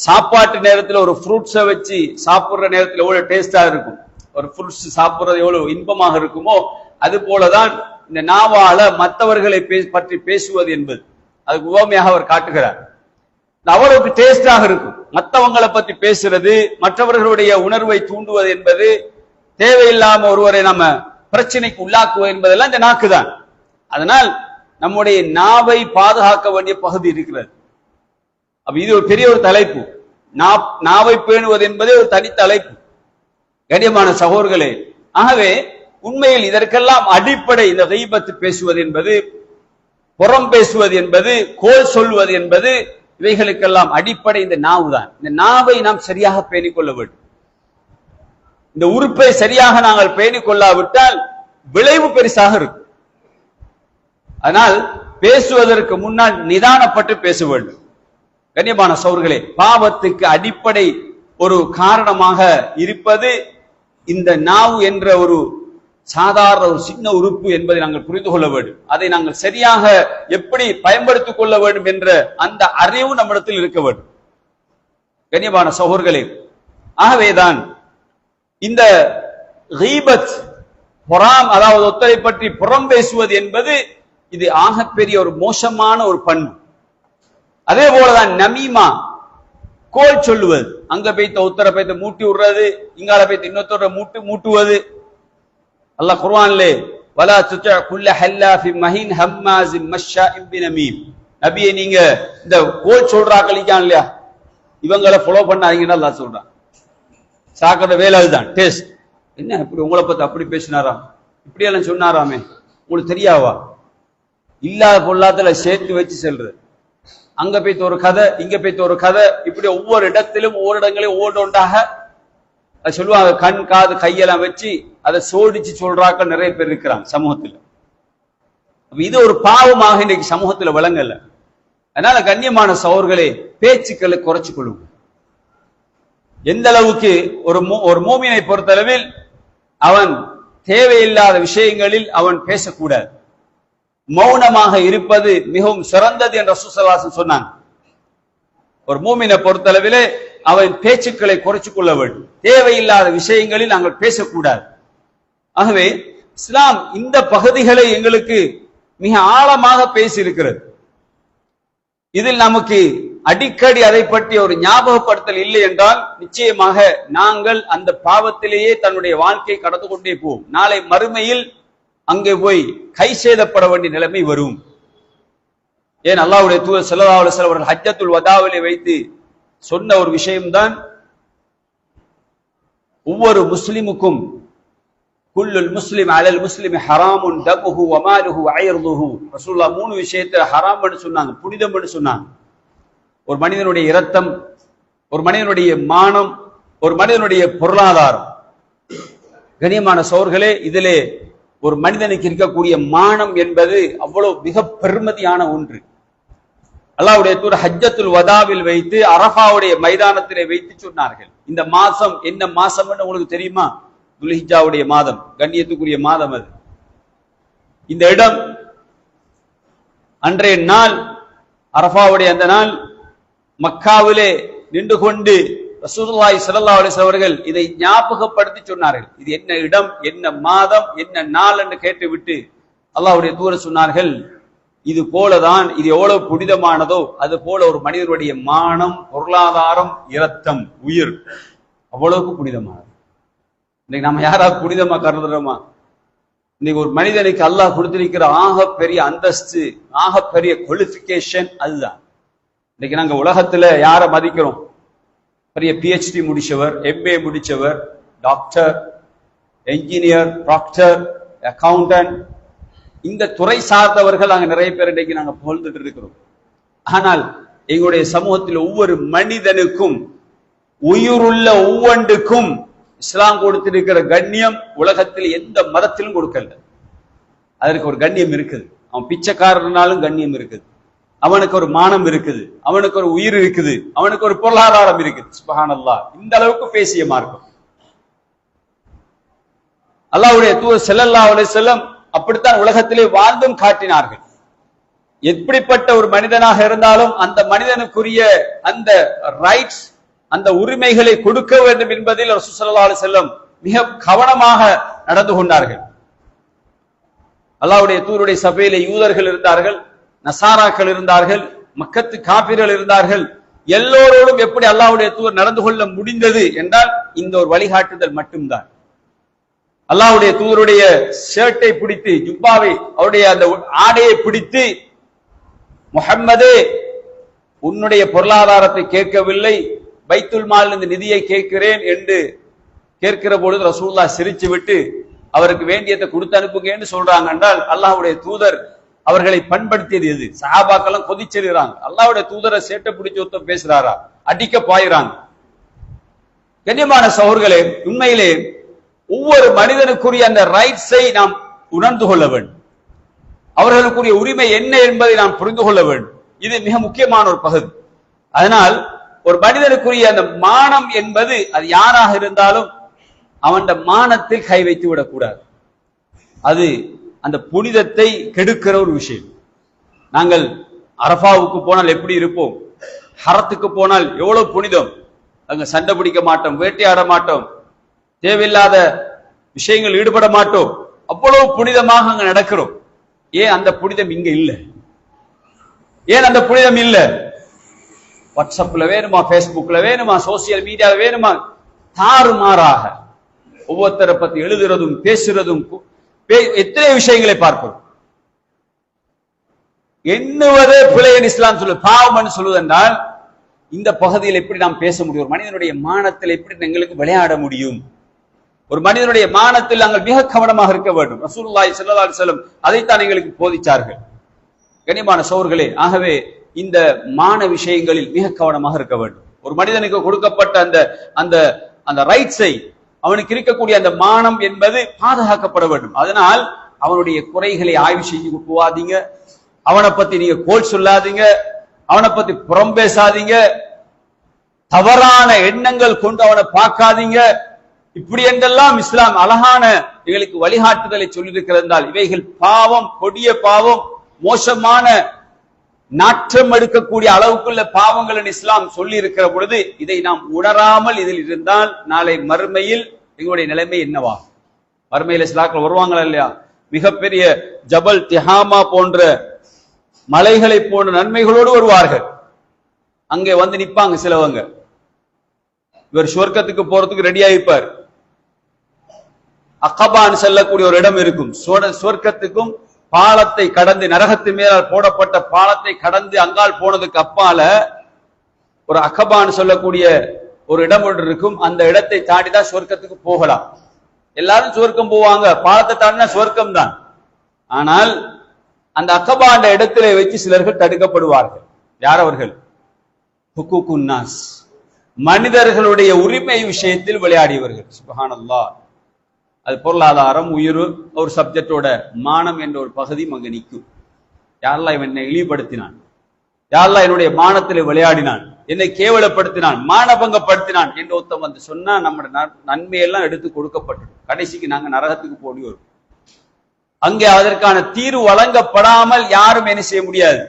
சாப்பாட்டு நேரத்தில் ஒரு ஃப்ரூட்ஸை வச்சு சாப்பிடுற நேரத்தில் எவ்வளவு டேஸ்டா இருக்கும், ஒரு ஃப்ரூட்ஸ் சாப்பிடுறது எவ்வளவு இன்பமாக இருக்குமோ அது போலதான் இந்த நாவால மற்றவர்களை பற்றி பேசுவது என்பது. அதுக்கு உவமையாக அவர் காட்டுகிறார். அவ்வளவுக்கு டேஸ்டாக இருக்கும். மற்றவங்களை பற்றி பேசுறது, மற்றவர்களுடைய உணர்வை தூண்டுவது என்பது, தேவையில்லாம ஒருவரை நம்ம பிரச்சனைக்கு உள்ளாக்குவது என்பதெல்லாம் இந்த நாக்கு தான். அதனால் நம்முடைய நாவை பாதுகாக்க வேண்டிய பகுதி இருக்கிறது. அப்ப இது ஒரு பெரிய ஒரு தலைப்பு. நாவை பேணுவது என்பதே ஒரு தனி தலைப்பு. கண்ணியமான சகோதரர்களே, ஆகவே உண்மையில் இதற்கெல்லாம் அடிப்படை இந்த கீபத் பேசுவது என்பது, புறம் பேசுவது என்பது, கோல் சொல்வது என்பது, இவைகளுக்கெல்லாம் அடிப்படை இந்த நாவு தான். இந்த நாவை நாம் சரியாக பேணிக் கொள்ள வேண்டும். இந்த உறுப்பை சரியாக நாங்கள் பேணிக் கொள்ளாவிட்டால் விளைவு பெருசாக இருக்கும். ஆனால் பேசுவதற்கு முன்னால் நிதானப்பட்டு பேச வேண்டும். கண்ணியமான சகோதரர்களே, பாவத்துக்கு அடிப்படை ஒரு காரணமாக இருப்பது இந்த நாவு என்ற ஒரு சாதாரண ஒரு சின்ன உறுப்பு என்பதை நாங்கள் புரிந்து கொள்ள வேண்டும். அதை நாங்கள் சரியாக எப்படி பயன்படுத்திக் கொள்ள வேண்டும் என்ற அந்த அறிவு நம்மிடத்தில் இருக்க வேண்டும். கண்ணியமான சகோதரர்களே, ஆகவேதான் இந்த கீபத், புறம், அதாவது ஒத்தரை பற்றி புறம் பேசுவது என்பது இது ஆகப்பெரிய ஒரு மோசமான ஒரு பண்பு. அதே போலதான் நமீமா, கோல் சொல்லுவது. அங்க போய்த்த உத்தர போய்த்த மூட்டி விடுறது, இங்கால போய்த்த இன்னொருத்தர மூட்டுவது. அல்லாஹ் குர்ஆனிலே வலா துத்அ குல்ல ஹல்லாஃபின் மஹீன் ஹம்மாஸின் மஷ்ஷாஇன் பினமீம், நபியே நீங்க இந்த கோல் சொல்றாங்க இல்லையா, இவங்களை ஃபாலோ பண்ணாதீங்கன்னு அல்லாஹ் சொல்றான். சாக்கட வேலை அதுதான், டேஸ்ட். என்ன இப்படி உங்களை பத்தி அப்படி பேசினாராம், இப்படி எல்லாம் சொன்னாராமே, உங்களுக்கு தெரியாவா? இல்லாத பொல்லாத்துல சேர்த்து வச்சு செல்றது. அங்க போய்த்து ஒரு கதை, இங்க போய்த்து ஒரு கதை, இப்படி ஒவ்வொரு இடத்திலும் ஒவ்வொரு இடங்களையும் ஒவ்வொரு ஒன்றாக சொல்லுவாங்க. கண் காது கையெல்லாம் வச்சு அதை சோடிச்சு சொல்றாக்கள் நிறைய பேர் இருக்கிறாங்க சமூகத்தில். இது ஒரு பாவமாக இன்னைக்கு சமூகத்தில் விளங்கல. அதனால கண்ணியமான சகோதரர்களே, பேச்சுக்களை குறைச்சு கொள்ளும். எந்த அளவுக்கு ஒரு மூமினை பொறுத்தளவில் அவன் தேவையில்லாத விஷயங்களில் அவன் பேசக்கூடாது. மௌனமாக இருப்பது மிகவும் சிறந்தது என்று ரசூலுல்லாஹி ஸல்லல்லாஹு அலைஹி வஸல்லம் சொன்னாங்க. ஒரு மூமினை பொறுத்தளவிலே அவன் பேச்சுக்களை குறைச்சு கொள்ள வேண்டும். தேவையில்லாத விஷயங்களில் நாங்கள் பேசக்கூடாது. ஆகவே இஸ்லாம் இந்த பகுதிகளை எங்களுக்கு மிக ஆழமாக பேசியிருக்கிறது. இதில் நமக்கு அடிக்கடி அதை பற்றி ஒரு ஞாபகப்படுத்தல் இல்லை என்றால் நிச்சயமாக நாங்கள் அந்த பாவத்திலேயே தன்னுடைய வாழ்க்கையை கடந்து கொண்டே போவோம். நாளை மறுமையில் அங்கே போய் கை சேதப்பட வேண்டிய நிலைமை வரும். ஏன் அல்லாஹ்வுடைய தூதர் ஸல்லல்லாஹு அலைஹி வஸல்லம் அவர்கள் ஹஜ்ஜத்துல் வதாவிலே வைத்து சொன்ன ஒரு விஷயம்தான், ஒவ்வொரு முஸ்லிமுக்கும் குல்லுல் முஸ்லிம் அலல் முஸ்லிம் ஹராமுன் தமுஹு வ மாலுஹு வ இர்துஹு. ரசூலுல்லாஹ் மூணு விஷயத்தை ஹராம் என்று சொன்னாங்க, புனிதம் என்று சொன்னாங்க. ஒரு மனிதனுடைய இரத்தம், ஒரு மனிதனுடைய மானம், ஒரு மனிதனுடைய பொருளாதாரம். கண்ணியமான சகோதரர்களே, இதிலே ஒரு மனிதனுக்கு இருக்கக்கூடிய மானம் என்பது அவ்வளவு மிக பெருமதியான ஒன்று. அல்லாஹ்வுடைய தூதர் ஹஜ்ஜத்துல் வதாவில் வைத்து அரஃபாவுடைய மைதானத்திலே வைத்து சொன்னார்கள். இந்த மாசம் என்ன மாசம் உங்களுக்கு தெரியுமா? துல்ஹிஜ்ஜாவுடைய மாதம், கண்ணியத்துக்குரிய மாதம் அது. இந்த இடம், அன்றைய நாள், அரஃபாவுடைய அந்த நாள் மக்காவிலே நின்று கொண்டு ரசூலுல்லாஹி ஸல்லல்லாஹு அலைஹி வஸல்லம் அவர்கள் இதை ஞாபகப்படுத்தி சொன்னார்கள். இது என்ன இடம், என்ன மாதம், என்ன நாள் என்று கேட்டுவிட்டு அல்லாஹ்வுடைய தூதர் சொன்னார்கள், இது போலதான், இது எவ்வளவு புனிதமானதோ அது போல ஒரு மனிதனுடைய மானம், பொருளாதாரம், இரத்தம், உயிர் அவ்வளவுக்கு புனிதமானது. இன்னைக்கு நம்ம யாராவது புனிதமா கருதுறோமா? இன்னைக்கு ஒரு மனிதனுக்கு அல்லாஹ் கொடுத்திருக்கிற ஆகப்பெரிய அந்தஸ்து, ஆகப்பெரிய குவாலிஃபிகேஷன் அதுதான். இன்னைக்கு நாங்க உலகத்துல யாரை மதிக்கிறோம்? பெரிய PhD முடிச்சவர், MA முடிச்சவர், டாக்டர், என்ஜினியர், டாக்டர், அக்கவுண்டன்ட், இந்த துறை சார்ந்தவர்கள் நாங்க நிறைய பேர் இன்னைக்கு நாங்க புகழ்ந்துட்டு இருக்கிறோம். ஆனால் எங்களுடைய சமூகத்தில் ஒவ்வொரு மனிதனுக்கும், உயிருள்ள ஒவ்வொன்றுக்கும் இஸ்லாம் கொடுத்திருக்கிற கண்ணியம் உலகத்தில் எந்த மதத்திலும் கொடுக்கல. அதற்கு ஒரு கண்ணியம் இருக்குது. அவன் பிச்சைக்காரனாலும் கண்ணியம் இருக்குது, அவனுக்கு ஒரு மானம் இருக்குது, அவனுக்கு ஒரு உயிர் இருக்குது, அவனுக்கு ஒரு பொருளாதாரம் இருக்குது. சுப்ஹானல்லாஹ், இந்த அளவுக்கு பேசிய மார்க்கம். அல்லாஹ்வுடைய தூதர் ஸல்லல்லாஹு அலைஹி வஸல்லம் அப்படித்தான் உலகத்திலே வாழ்ந்தும் காட்டினார்கள். எப்படிப்பட்ட ஒரு மனிதனாக இருந்தாலும் அந்த மனிதனுக்குரிய அந்த ரைட்ஸ், அந்த உரிமைகளை கொடுக்க வேண்டும் என்பதில் ரசூல் ஸல்லல்லாஹு அலைஹி வஸல்லம் மிக கவனமாக நடந்து கொண்டார்கள். அல்லாஹ்வுடைய தூதருடைய சபையிலே யூதர்கள் இருந்தார்கள், நசாராக்கள் இருந்தார்கள், மக்கத்து காபிர்கள் இருந்தார்கள். எல்லோரோடும் எப்படி அல்லாஹ்வுடைய தூதர் நடந்து கொள்ள முடிந்தது என்றால் இந்த ஒரு வழிகாட்டுதல் மட்டும்தான். அல்லாஹ்வுடைய தூதருடைய ஷர்ட்டை பிடித்து, ஜுப்பாவை, அவருடைய அந்த ஆடையை பிடித்து, முஹம்மதே உன்னுடைய பொருளாதாரத்தை கேட்கவில்லை, பைத்துல் மால் இந்த நிதியை கேட்கிறேன் என்று கேட்கிற பொழுது ரசூலுல்லாஹ் சிரிச்சு விட்டு அவருக்கு வேண்டியதை கொடுத்து அனுப்புங்க என்று சொல்றாங்க என்றால் அல்லாஹ்வுடைய தூதர் அவர்களை பண்படுத்தியது எது? சஹாபாக்கள் கொதிச்சிருக்கிறாங்க. அல்லாஹ்வுடைய தூதரை சேட்டை பிடிச்சு ஒருத்தர் பேசுறாரா, அடிக்க பாயிறாங்க. கண்ணியமான சகோதரர்களே, உண்மையிலே ஒவ்வொரு மனிதனுக்குரிய அந்த ரைட்ஸை நாம் உணர்ந்து கொள்ள வேண்டும். அவர்களுக்குரிய உரிமை என்ன என்பதை நாம் புரிந்து கொள்ள வேண்டும். இது மிக முக்கியமான ஒரு பகுதி. அதனால் ஒரு மனிதனுக்குரிய அந்த மானம் என்பது அது யாராக இருந்தாலும் அவன் மானத்தில் கை வைத்து விடக்கூடாது. அது அந்த புனிதத்தை கெடுக்கிற ஒரு விஷயம். நாங்கள் அரஃபாவுக்கு போனால் எப்படி இருப்போம், ஹரத்துக்கு போனால் எவ்வளவு புனிதம், அங்க சண்டை பிடிக்க மாட்டோம், வேட்டையாட மாட்டோம், தேவையில்லாத விஷயங்கள் ஈடுபட மாட்டோம், அவ்வளவு புனிதமாக அங்க நடக்கிறோம். ஏன் அந்த புனிதம் இங்க இல்லை? ஏன் அந்த புனிதம் இல்லை? வாட்ஸ்அப்ல வேணுமா, பேஸ்புக்ல வேணுமா, சோசியல் மீடியால வேணுமா, தாறுமாறாக ஒவ்வொருத்தரை பத்தி எழுதுறதும் பேசுறதும் எத்தனை விஷயங்களை பார்க்கிறோம். எண்ணுவதே பிழையன் இஸ்லாம் சொல்லு, பாவம் சொல்லுவது என்றால் இந்த பகுதியில் எப்படி நாம் பேச முடியும்? ஒரு மனிதனுடைய மானத்தில் எப்படி எங்களுக்கு விளையாட முடியும்? ஒரு மனிதனுடைய மானத்தில் நாங்கள் மிக கவனமாக இருக்க வேண்டும். ரசூலுல்லாஹி ஸல்லல்லாஹு அலைஹி வஸல்லம் அதைத்தான் எங்களுக்கு போதிச்சார்கள். கண்ணியமான சகோதரர்களே, ஆகவே இந்த மான விஷயங்களில் மிக கவனமாக இருக்க வேண்டும். ஒரு மனிதனுக்கு கொடுக்கப்பட்ட அந்த அந்த அந்த ரைட்ஸை, அவனுக்கு இருக்கக்கூடிய அந்த மானம் என்பது பாதுகாக்கப்பட வேண்டும். அதனால் அவனுடைய குறைகளை ஆய்வு செய்து போவாதீங்க, அவனை பத்தி நீங்க கோல் சொல்லாதீங்க, அவனை பத்தி புறம் பேசாதீங்க, தவறான எண்ணங்கள் கொண்டு அவனை பார்க்காதீங்க. இப்படி என்றெல்லாம் இஸ்லாம் அழகான எங்களுக்கு வழிகாட்டுதலை சொல்லியிருக்கிறது என்றால் இவைகள் பாவம், கொடிய பாவம், மோசமான நாற்றம் எடுக்கக்கூடிய அளவுக்குள்ள பாவங்கள் இஸ்லாம் சொல்லி இருக்கிற பொழுது இதை நாம் உணராமல் இதில் இருந்தால் நாளை மறுமையில் எங்களுடைய நிலைமை என்னவா? மறுமையில சிலாக்கள் வருவாங்களா இல்லையா? மிகப்பெரிய ஜபல் திஹாமா போன்ற மலைகளை போன்ற நன்மைகளோடு வருவார்கள். அங்கே வந்து நிப்பாங்க சிலவங்க. இவர் சொர்க்கத்துக்கு போறதுக்கு ரெடியா இருப்பார். அகபான் செல்லக்கூடிய ஒரு இடம் இருக்கும். சொர்க்கத்துக்கும் பாலத்தை கடந்து, நரகத்து மேலால் போடப்பட்ட பாலத்தை கடந்து அங்கால் போனதுக்கு அப்பால ஒரு அகபான் சொல்லக்கூடிய ஒரு இடம் ஒன்று இருக்கும். அந்த இடத்தை தாண்டிதான் சொர்க்கத்துக்கு போகலாம். எல்லாரும் சொர்க்கம் போவாங்க, பாலத்தை தாண்டினா சொர்க்கம் தான். ஆனால் அந்த அகபாண்ட இடத்துல வச்சு சிலர்கள் தடுக்கப்படுவார்கள். யார் அவர்கள்? ஹுக்கூக்குன் நாஸ், மனிதர்களுடைய உரிமை விஷயத்தில் விளையாடியவர்கள். சுப்ஹானல்லாஹ். அது பொருளாதாரம், உயிர், ஒரு சப்ஜெக்டோட மானம் என்ற ஒரு பகுதி அங்க நிற்கும். யாரெல்லாம் இவன் என்னை இழிவுபடுத்தினான், யாரெல்லாம் என்னுடைய மானத்தில் விளையாடினான், என்னை கேவலப்படுத்தினான், மானபங்கப்படுத்தினான் என்று ஒருத்தம் வந்து சொன்னா நம்முடைய நன்மையெல்லாம் எடுத்து கொடுக்கப்பட்டது. கடைசிக்கு நாங்க நரகத்துக்கு போடி வரும். அங்கே அதற்கான தீர்வு வழங்கப்படாமல் யாரும் என்ன செய்ய முடியாது,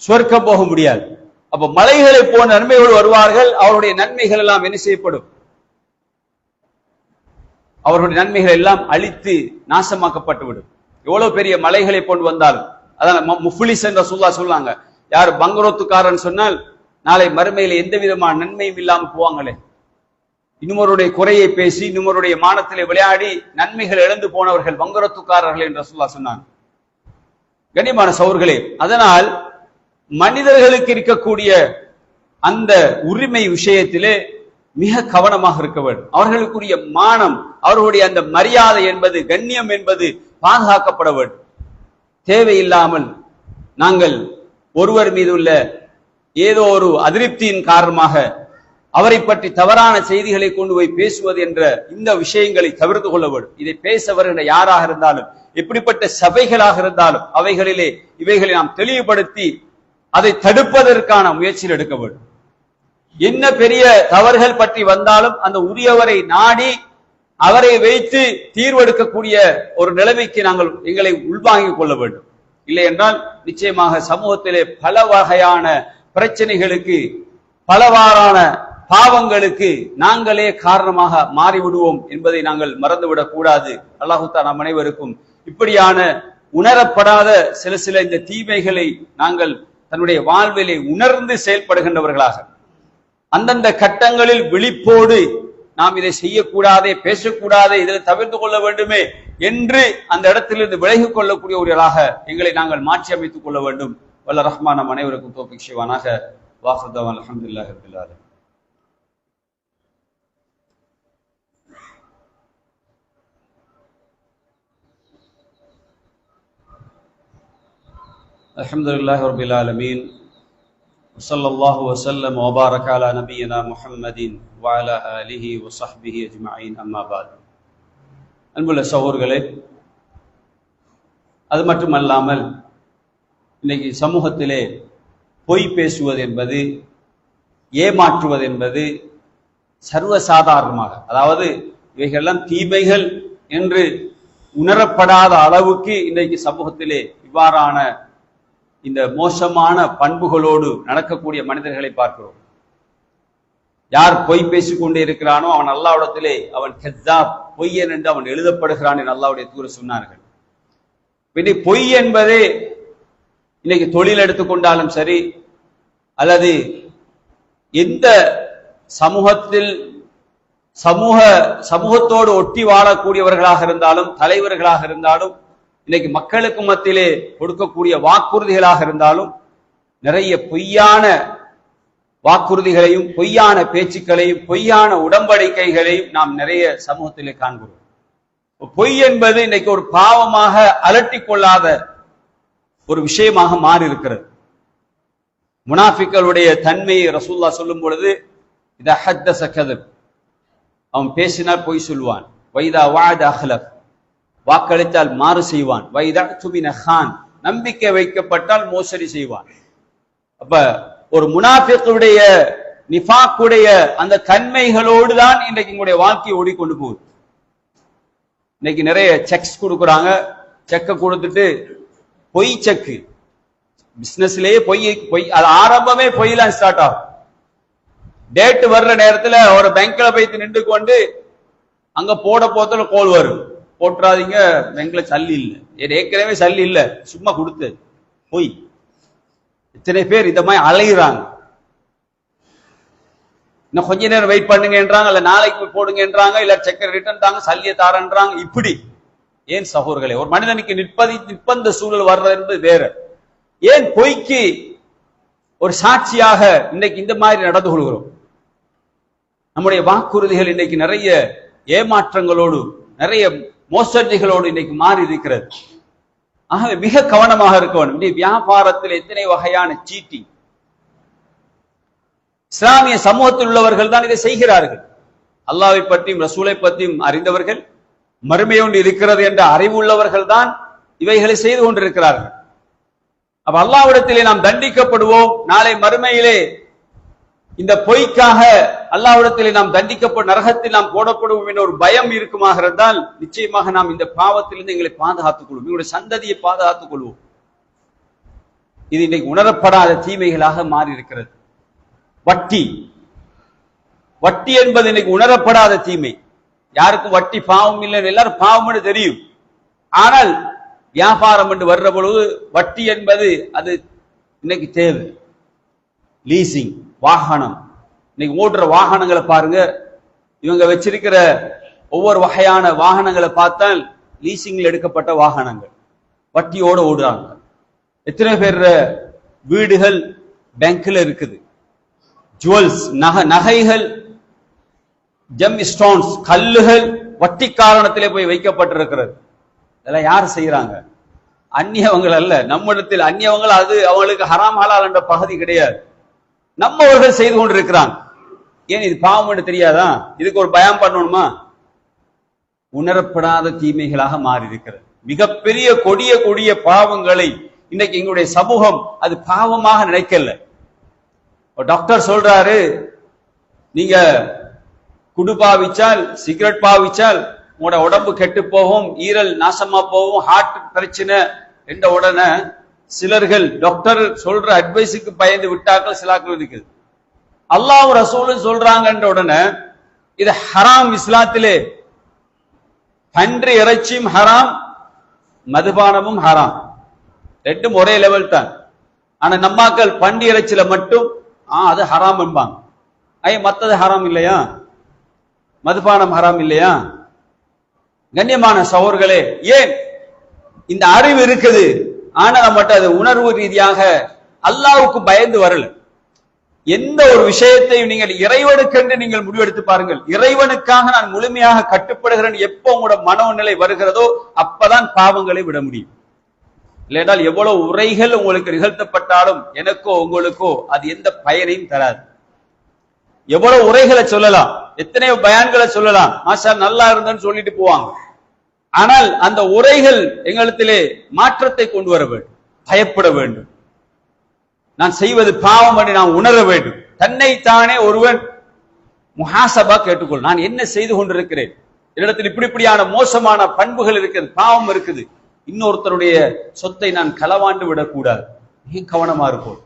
சொர்க்கம் போக முடியாது. அப்ப மலைகளை போன்ற நன்மையோடு வருவார்கள். அவருடைய நன்மைகள் எல்லாம் என்ன செய்யப்படும்? அவர்களுடைய நன்மைகள் எல்லாம் அழித்து நாசமாக்கப்பட்டுவிடும். எவ்வளவு பெரிய மலைகளை கொண்டு வந்தாலும், அதான் முஃப்லிஸ் என்ற சொல்லாங்க. யார் பங்கரோத்துக்காரன் சொன்னால் நாளை மறுமையில எந்த விதமான நன்மையும் இல்லாம போவாங்களே, இன்னொருடைய குறையை பேசி இன்னொருடைய மானத்திலே விளையாடி நன்மைகள் இழந்து போனவர்கள் வங்கரத்துக்காரர்கள் என்று ரசூலுல்லாஹ் சொன்னாங்க. கண்ணியமான சகோதரர்களே, அதனால் மனிதர்களுக்கு இருக்கக்கூடிய அந்த உரிமை விஷயத்திலே மிக கவனமாக இருக்க வேண்டும். அவர்களுக்குரிய மானம், அவர்களுடைய அந்த மரியாதை என்பது, கண்ணியம் என்பது பாதுகாக்கப்பட வேண்டும். தேவையில்லாமல் நாங்கள் ஒருவர் மீது உள்ள ஏதோ ஒரு அதிருப்தியின் காரணமாக அவரை பற்றி தவறான செய்திகளை கொண்டு போய் பேசுவது என்ற இந்த விஷயங்களை தவிர்த்து கொள்ள வேண்டும். இதை பேச வருகின்ற யாராக இருந்தாலும், எப்படிப்பட்ட சபைகளாக இருந்தாலும் இவைகளை நாம் தெளிவுபடுத்தி அதை தடுப்பதற்கான முயற்சியில் எடுக்க வேண்டும். என்ன பெரிய தவறுகள் பற்றி வந்தாலும் அந்த உரியவரை நாடி அவரை வைத்து தீர்வெடுக்கக்கூடிய ஒரு நிலைமைக்கு நாங்கள் எங்களை உள்வாங்கிக் கொள்ள வேண்டும். இல்லை என்றால் நிச்சயமாக சமூகத்திலே பல வகையான பிரச்சனைகளுக்கு, பலவாறான பாவங்களுக்கு நாங்களே காரணமாக மாறிவிடுவோம் என்பதை நாங்கள் மறந்துவிடக் கூடாது. அல்லாஹ் தஆலா நம் அனைவருக்கும் இப்படியான உணரப்படாத சில இந்த தீமைகளை நாங்கள் தன்னுடைய வாழ்விலே உணர்ந்து செயல்படுகின்றவர்களாக, அந்தந்த கட்டங்களில் விழிப்போடு நாம் இதை செய்யக்கூடாதே, பேசக்கூடாதே, இதில் தவிர்த்து கொள்ள வேண்டுமே என்று அந்த இடத்திலிருந்து விலகிக் கொள்ளக்கூடியவர்களாக எங்களை நாங்கள் மாற்றி அமைத்துக் கொள்ள வேண்டும். வல்ல ரஹ்மான் நம் அனைவருக்கும் தௌஃபீக் செய்வானாக. வாஹிரு தஅவானா அல்ஹம்துலில்லாஹி ரப்பில் ஆலமீன். அல்ஹம்துலில்லாஹி ரப்பில் ஆலமீன். ஸல்லல்லாஹு வஸல்லம் வ பாரக அலா நபியினா முஹம்மதின் வ அலா ஆலிஹி வ ஸஹ்பிஹி அஜ்மஈன். அம்மா பஅத். அன்புள்ள சகோதரர்களே, அது மட்டுமல்லாமல் இன்னைக்கு சமூகத்திலே பொய் பேசுவது என்பது, ஏமாற்றுவது என்பது சர்வசாதாரணமாக, அதாவது இவைகளெல்லாம் தீமைகள் என்று உணரப்படாத அளவுக்கு இன்றைக்கு சமூகத்திலே இவ்வாறான இந்த மோசமான பண்புகளோடு நடக்கக்கூடிய மனிதர்களை பார்க்கிறோம். யார் பொய் பேசிக் கொண்டே இருக்கிறானோ அவன் அல்லாஹ்விடத்திலே அவன் கஸ்ஸாப், பொய்யன் என்று அவன் எழுதப்படுகிறான் என்று அல்லாஹ்வுடைய தூதர் சொன்னார்கள். பொய் என்பதே இன்னைக்கு தொழில் எடுத்துக்கொண்டாலும் சரி, அல்லது எந்த சமூகத்தோடு ஒட்டி வாழக்கூடியவர்களாக இருந்தாலும், தலைவர்களாக இருந்தாலும், இன்னைக்கு மக்களுக்கு மத்தியிலே கொடுக்கக்கூடிய வாக்குறுதிகளாக இருந்தாலும், நிறைய பொய்யான வாக்குறுதிகளையும் பொய்யான பேச்சுக்களையும் பொய்யான உடன்படிக்கைகளையும் நாம் நிறைய சமூகத்திலே காண்கிறோம். பொய் என்பது இன்னைக்கு ஒரு பாவமாக அலட்டிக் கொள்ளாத ஒரு விஷயமாக மாறி இருக்கிறது. முனாஃபிக்களுடைய தன்மையை ரசூலுல்லாஹ் சொல்லும் பொழுது, இதா ஹத்தஸ கதப், அவன் பேசினால் பொய் சொல்வான், வைதா வஅத அஹ்லஃப், வாக்களித்தால் மாறு செய்வான், வைதா துமின கான், நம்பிக்கை வைக்கப்பட்டால் மோசடி செய்வான். அப்ப ஒரு முனாஃபிக்குடைய நிஃபாக்குடைய அந்த தன்மைகளோடு தான் இன்றைக்கு உங்களுடைய வாழ்க்கையை ஓடிக்கொண்டு போகுது. இன்னைக்கு நிறைய செக்ஸ் கொடுக்குறாங்க, செக்கை கொடுத்துட்டு பொய் செக்கு, பிசினஸ்லயே பொய், அது ஆரம்பமே பொய்லாம் ஸ்டார்ட் ஆகும். டேட் வர்ற நேரத்துல ஒரு பேங்க்ல போய் நின்று கொண்டு அங்க போட போத்துல கோல் வரும், போட்டுறாதீங்க பேங்க்ல சல்லி இல்லை, ஏற்கனவே சல்லி இல்லை, சும்மா கொடுத்து பொய். இத்தனை பேர் இந்த மாதிரி அலைகிறாங்க. இன்னும் கொஞ்ச நேரம் வெயிட் பண்ணுங்கன்றாங்க, இல்ல நாளைக்கு போடுங்கன்றாங்க, இல்ல செக்கை ரிட்டர்ன் தாங்க, சல்லியை தாரன்றாங்க. இப்படி ஏன் சகோதரர்களே, ஒரு மனிதனுக்கு நிற்பந்த சூழல் வர்றது என்பது வேற. ஏன் பொய்க்கு ஒரு சாட்சியாக இன்னைக்கு இந்த மாதிரி நடந்து கொள்கிறோம்? நம்முடைய வாக்குறுதிகள் இன்னைக்கு நிறைய ஏமாற்றங்களோடு, நிறைய மோசடிகளோடு இன்னைக்கு மாறி இருக்கிறது. ஆகவே மிக கவனமாக இருக்க வேண்டும். இந்த வியாபாரத்தில் எத்தனை வகையான சீட்டிங், இஸ்லாமிய சமூகத்தில் உள்ளவர்கள் தான் இதை செய்கிறார்கள். அல்லாஹ்வை பற்றியும் ரசூலை பற்றியும் அறிந்தவர்கள், மறுமை ஒன்று இருக்கிறது என்ற அறிவு உள்ளவர்கள் தான் இவைகளை செய்து கொண்டிருக்கிறார்கள். அப்ப அல்லாஹ்விடத்திலே நாம் தண்டிக்கப்படுவோம், நாளை மறுமையிலே இந்த பொய்க்காக அல்லாஹ்விடத்திலே நாம் தண்டிக்கப்படும், நரகத்தில் நாம் போடப்படுவோம் என்ற ஒரு பயம் இருக்குமாக இருந்தால் நிச்சயமாக நாம் இந்த பாவத்திலிருந்து எங்களை பாதுகாத்துக் கொள்வோம், எங்களுடைய சந்ததியை பாதுகாத்துக் கொள்வோம். இது இன்றைக்கு உணரப்படாத தீமைகளாக மாறி இருக்கிறது. வட்டி. வட்டி என்பது இன்னைக்கு உணரப்படாத தீமை. யாருக்கும் வட்டி பாவம் இல்லை, எல்லாரும் பாவம் தெரியும். ஆனால் வியாபாரம் என்று வர்ற பொழுது வட்டி என்பது அது இன்னைக்கு தேவை. லீசிங், வாகனம், இன்னைக்கு ஓடுற வாகனங்களை பாருங்க, இவங்க வச்சிருக்கிற ஒவ்வொரு வகையான வாகனங்களை பார்த்தால் லீசிங்ல எடுக்கப்பட்ட வாகனங்கள், வட்டியோட ஓடுறாங்க. எத்தனை பேர் வீடுகள் பேங்க்ல இருக்குது, ஜுவல்ஸ் நகைகள், ஜெம் ஸ்டோன்ஸ் கல்லுகள் வட்டி காரணத்திலே போய் வைக்கப்பட்டிருக்கிறது. இதெல்லாம் யார் செய்யறாங்க? அந்நியவங்கள் அல்ல. நம்மிடத்தில் அந்நியவங்கள், அது அவங்களுக்கு ஹராம் ஹலால் என்ற பகுதி கிடையாது. நம்மவர்கள் செய்து கொண்டிருக்கிறாங்க. ஏன் இது பாவம் என்று தெரியாதா? இதுக்கு ஒரு பயம் பண்ணணுமா? உணரப்படாத தீமைகளாக மாறி இருக்கிறது. மிகப்பெரிய கொடிய கொடிய பாவங்களை இன்னைக்கு எங்களுடைய சமூகம் அது பாவமாக நினைக்கல. டாக்டர் சொல்றாரு, நீங்க குடு பாவிச்சால், சிகரெட் பாவிச்சால் உங்களோட உடம்பு கெட்டு போகும், ஈரல் நாசமா போகும், ஹார்ட் பிரச்சனை என்ற உடனே சிலர்கள் டாக்டர் சொல்ற அட்வைஸுக்கு பயந்து விட்டாக்கள் சிலாக்கள் இருக்குது. அல்லாஹ் ரசூலும் சொல்றாங்கன்ற உடனே இது ஹராம். இஸ்லாத்திலே பன்றி இறைச்சியும் ஹராம், மதுபானமும் ஹராம், ரெண்டும் ஒரே லெவல் தான். ஆனா நம்மாக்கள் பன்றி இறைச்சியில மட்டும் அது ஹராம் என்பாங்க. மத்தது ஹராம் இல்லையா? மதுபானம் ஹராம் இல்லையா? கண்ணியமான சகோதரர்களே, ஏன் இந்த அறிவு இருக்குது, ஆனா மட்டும் அது உணர்வு ரீதியாக அல்லாஹ்வுக்கு பயந்து வரல. எந்த ஒரு விஷயத்தையும் நீங்கள் இறைவனுக்கென்று நீங்கள் முடிவெடுத்து பாருங்கள். இறைவனுக்காக நான் முழுமையாக கட்டுப்படுகிறேன் எப்போ உங்களோட மனோநிலை வருகிறதோ அப்பதான் பாவங்களை விட முடியும். இல்லையென்றால் எவ்வளவு உரைகள் உங்களுக்கு நிகழ்த்தப்பட்டாலும் எனக்கோ உங்களுக்கோ அது எந்த பயனையும் தராது. எவ்வளவு உரைகளை சொல்லலாம், எத்தனையோ பயான்களை சொல்லலாம், மாஷா நல்லா இருந்தேன்னு சொல்லிட்டு போவாங்க. ஆனால் அந்த உரைகள் எங்களிடத்திலே மாற்றத்தை கொண்டு வர வேண்டும். பயப்பட வேண்டும். நான் செய்வது பாவம் என்று நான் உணர வேண்டும். தன்னைத்தானே ஒருவன் முஹாசபா கேட்டுக்கொள். நான் என்ன செய்து கொண்டிருக்கிறேன்? என்னிடத்தில் இப்படியான மோசமான பண்புகள் இருக்குது, பாவம் இருக்குது. இன்னொருத்தருடைய சொத்தை நான் களவாண்டு விடக்கூடாது. மிக கவனமா இருக்கும்.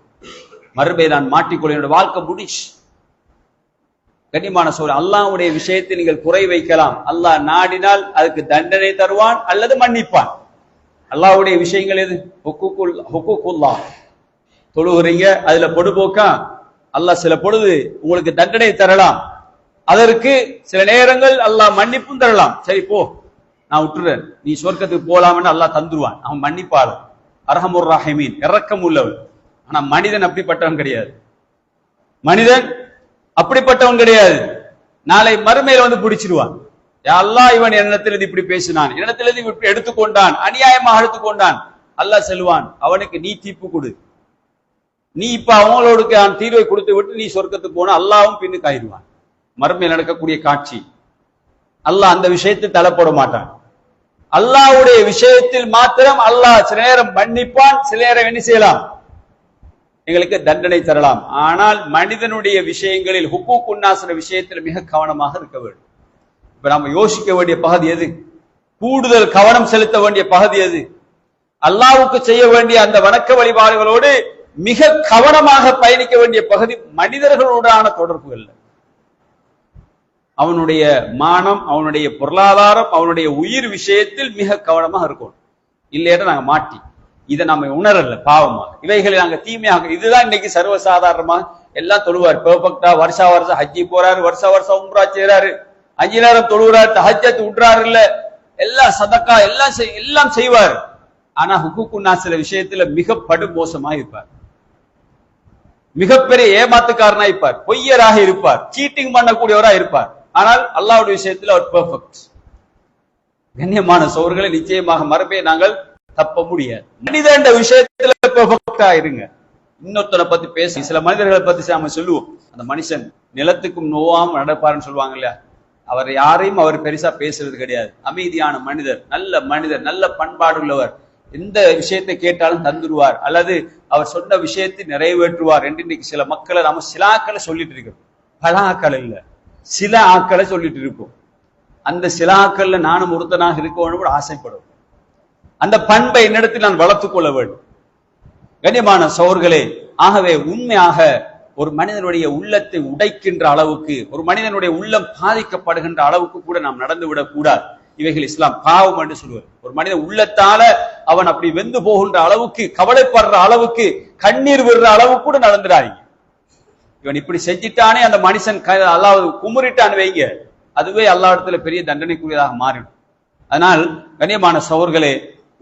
மறுபை நான் மாட்டிக்கொள்ள, என்னோட வாழ்க்கை முடிச்சு. கண்ணியமான சோழ, அல்லாஹ்வுடைய விஷயத்தை நீங்கள் குறை வைக்கலாம். அல்லாஹ் நாடினால் அதுக்கு தண்டனை தருவான் அல்லது மன்னிப்பான். அல்லாஹ்வுடைய விஷயங்கள் எது? ஹுக்கூக்குல்லாஹ். தொழுகிறீங்க, அதுல பொடுபோக்கா அல்லாஹ் சில பொழுது உங்களுக்கு தண்டனை தரலாம். அதற்கு சில நேரங்கள் அல்லாஹ் மன்னிப்பும் தரலாம். சரி போ, நான் விட்டுறேன், நீ சொர்க்கத்துக்கு போலாம்னு அல்லாஹ் தந்துருவான். அவன் மன்னிப்பாளன், அர்ஹமுர் ராஹிமீன், இரக்கம் உள்ளவன். ஆனா மனிதன் அப்படிப்பட்டவன் கிடையாது. மனிதன் அப்படிப்பட்டவன் கிடையாது. நாளை மறுமையில வந்து பிடிச்சிருவான். அல்லாஹ் இவன் என்னிடத்திலிருந்து இப்படி பேசினான், என்னிடத்திலிருந்து இப்படி எடுத்துக்கொண்டான், அநியாயமாக எடுத்துக்கொண்டான். அல்லாஹ் செல்வான், அவனுக்கு நீ தீர்ப்பு கொடு. நீ இப்ப அவங்களோடு தீர்வை கொடுத்து விட்டு நீ சொர்க்கத்துக்கு போன அல்லாவும் பின்னுக்கு ஆயிடுவான். மறுமையில் நடக்கக்கூடிய காட்சி. அல்லாஹ் அந்த விஷயத்தை தள்ளப்பட மாட்டான். அல்லாஹ்வுடைய விஷயத்தில் மாத்திரம் அல்லாஹ் சில நேரம் மன்னிப்பான், சில நேரம் என்ன செய்யலாம், எங்களுக்கு தண்டனை தரலாம். ஆனால் மனிதனுடைய விஷயங்களில் ஹுக்கூக்குன்னாஸ் விஷயத்தில் மிக கவனமாக இருக்க வேண்டும். இப்ப நாம யோசிக்க வேண்டிய பகுதி எது? கூடுதல் கவனம் செலுத்த வேண்டிய பகுதி எது? அல்லாஹ்வுக்கு செய்ய வேண்டிய அந்த வணக்க வழிபாடுகளோடு மிக கவனமாக பயணிக்க வேண்டிய பகுதி மனிதர்களோடான தொடர்புகள். அவனுடைய மானம், அவனுடைய பொருளாதாரம், அவனுடைய உயிர் விஷயத்தில் மிக கவனமாக இருக்கும். இல்லையா நாங்க மாட்டி இதை நம்ம உணரல பாவமாக, இவைகளை நாங்க தீமையாக. இதுதான் இன்னைக்கு சர்வசாதாரணமாக எல்லாம் தொழுவார், பெர்ஃபெக்டா வருஷா வருஷம் ஹஜ்ஜி போறாரு, வருஷா வருஷம் உம்ரா செய்யறாரு, 5 நேரம் தொழுகிறார், தஹஜ்ஜத் விட்றாரு, இல்ல எல்லாம் சதக்கா எல்லாம் செய்வார். ஆனா ஹுக்கூக்குன்னாஸ் விஷயத்துல மிக படுமோசமாக இருப்பார், மிகப்பெரிய ஏமாத்துக்காரனா இருப்பார், பொய்யராக இருப்பார், சீட்டிங் பண்ணக்கூடியவராக இருப்பார். ஆனால் அல்லாஹ்வுடைய விஷயத்தில் அவர் பெர்ஃபெக்ட். கண்ணியமான சோர்களை நிச்சயமாக மறுபடியும் நாங்கள் தப்ப முடியாது. மனிதன் விஷயத்துல பெர்ஃபெக்டா இருங்க. இன்னொருத்தனை பத்தி பேச, சில மனிதர்களை பத்தி நாம சொல்லுவோம், அந்த மனுஷன் நிலத்துக்கும் நோவாம நடப்பாருன்னு சொல்லுவாங்க இல்லையா, அவர் யாரையும் அவர் பெருசா பேசுறது கிடையாது. அமைதியான மனிதர், நல்ல பண்பாடு உள்ளவர், எந்த விஷயத்தை கேட்டாலும் தந்துடுவார், அல்லது அவர் சொன்ன விஷயத்தை நிறைவேற்றுவார் என்று இன்னைக்கு சில மக்களை நாம சில ஆக்களை சொல்லிட்டு இருக்கோம். பல ஆக்கள் இல்ல, சில ஆக்களை சொல்லிட்டு இருக்கோம். அந்த சில ஆக்கள்ல நானும் ஒருத்தனாக இருக்க வேண்டும் கூட ஆசைப்படுவோம். அந்த பண்பை என்னிடத்தில் நான் வளர்த்துக் கொள்ள வேண்டும். கண்ணியமான சகோதரர்களே, ஆகவே உண்மையாக ஒரு மனிதனுடைய உள்ளத்தை உடைக்கின்ற அளவுக்கு, ஒரு மனிதனுடைய உள்ளம் பாதிக்கப்படுகின்ற அளவுக்கு கூட நாம் நடந்துவிடக் கூடாது. இவைகள் இஸ்லாம் பாவம் என்று சொல்வது. ஒரு மனித உள்ளத்தால அவன் அப்படி வெந்து போகின்ற அளவுக்கு, கவலைப்படுற அளவுக்கு, கண்ணீர் விடுற அளவுக்கு கூட நடந்துடாதீங்க. இவன் இப்படி செஞ்சிட்டானே அந்த மனுஷன் அல்லாஹ் குமுறிட்டான் வைங்க, அதுவே அல்லாஹ் இடத்துல பெரிய தண்டனைக்குரியதாக மாறிடும். அதனால் கண்ணியமான சகோதரர்களே,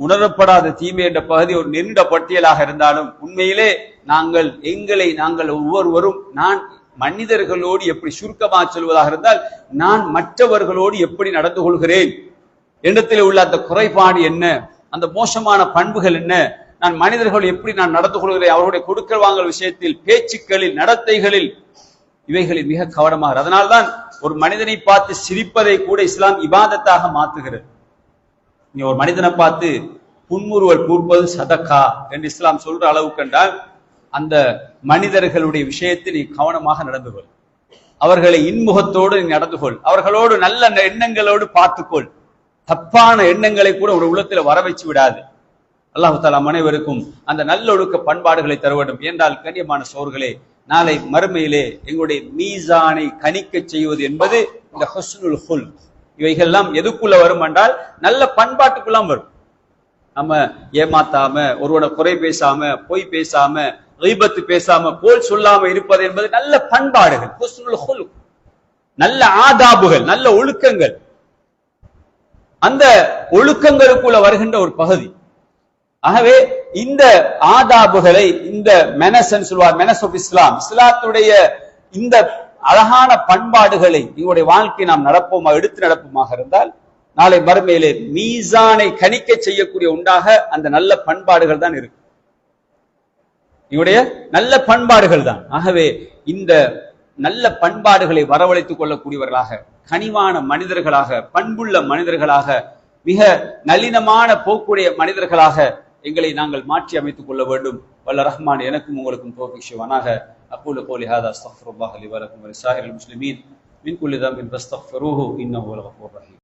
உணரப்படாத தீமை என்ற பகுதி ஒரு நெருட பட்டியலாக இருந்தாலும் உண்மையிலே நாங்கள் ஒவ்வொருவரும், நான் மனிதர்களோடு எப்படி, சுருக்கமாக சொல்வதாக இருந்தால், நான் மற்றவர்களோடு எப்படி நடந்து கொள்கிறேன், எண்ணத்தில் உள்ள அந்த குறைபாடு என்ன, அந்த மோசமான பண்புகள் என்ன, நான் மனிதர்கள் எப்படி நான் நடந்து கொள்கிறேன், அவர்களுடைய கொடுக்கல் வாங்கல் விஷயத்தில், பேச்சுக்களில், நடத்தைகளில், இவைகளில் மிக கவனமாக. அதனால்தான் ஒரு மனிதனை பார்த்து சிரிப்பதை கூட இஸ்லாம் இபாதத்தாக மாற்றுகிறது. நீ ஒரு மனிதனை பார்த்து புன்முறுவல் கூர்ப்பது சதக்கா என்று இஸ்லாம் சொல்ற அளவுக்கு என்றால், அந்த மனிதர்களுடைய விஷயத்தில் நீ கவனமாக நடந்து கொள், அவர்களை இன்முகத்தோடு நீ நடந்து கொள், அவர்களோடு நல்ல எண்ணங்களோடு பார்த்துக்கொள், தப்பான எண்ணங்களை கூட ஒரு உள்ளத்துல வர வச்சு விடாது. அல்லாஹ் தஆலா அனைவருக்கும் அந்த நல்லொழுக்க பண்பாடுகளை தர வேண்டும். என்றால் கண்ணியமான சோர்களே, நாளை மறுமையிலே எங்களுடைய மீசானை கணிக்க செய்வது என்பது இந்த ஹுஸ்னுல் ஹுல்க். இவைகள்லாம் எதுக்குள்ள வரும் என்றால் நல்ல பண்பாட்டுக்குள்ளாம் வரும். நம்ம ஏமாத்தாம, ஒருவனை குறை பேசாம, பொய் பேசாம, கீபத் பேசாம, கோல் சொல்லாம இருப்பது என்பது நல்ல பண்பாடுகள், ஹுஸ்னுல் ஹுல்க், நல்ல ஆதாபுகள், நல்ல ஒழுக்கங்கள். அந்த ஒழுக்கங்களுக்குள்ள வருகின்ற ஒரு பகுதி. ஆகவே இந்த ஆதாபுகளை, இந்த மெனஸ் சொல்வார், மெனஸ் ஆஃப் இஸ்லாம், இஸ்லாத்துடைய இந்த அழகான பண்பாடுகளை எங்களுடைய வாழ்க்கை நாம் நடப்போமா, எடுத்து நடப்போமாக இருந்தால் நாளை மறுமையிலே மீசானை கணிக்க செய்யக்கூடிய உண்டாக அந்த நல்ல பண்பாடுகள் தான் இருக்கு, இவருடைய நல்ல பண்பாடுகள் தான். ஆகவே இந்த நல்ல பண்பாடுகளை வரவழைத்துக் கொள்ளக்கூடியவர்களாக, கனிவான மனிதர்களாக, பண்புள்ள மனிதர்களாக, மிக நளினமான போக்குடைய மனிதர்களாக எங்களை நாங்கள் மாற்றி அமைத்துக் கொள்ள வேண்டும். வல்ல ரஹ்மான் எனக்கும் உங்களுக்கும் தௌஃபீக் செய்வானாக. அகூலு கௌலி ஹாதா அஸ்தக்ஃபிருல்லாஹ் லி வ லக்கும் வ லிஸாயிரில் முஸ்லிமீன் மின் குல்லி தம்பின் ஃபஸ்தக்ஃபிரூஹு இன்னஹு வல் கஃபூர் ரஹீம்.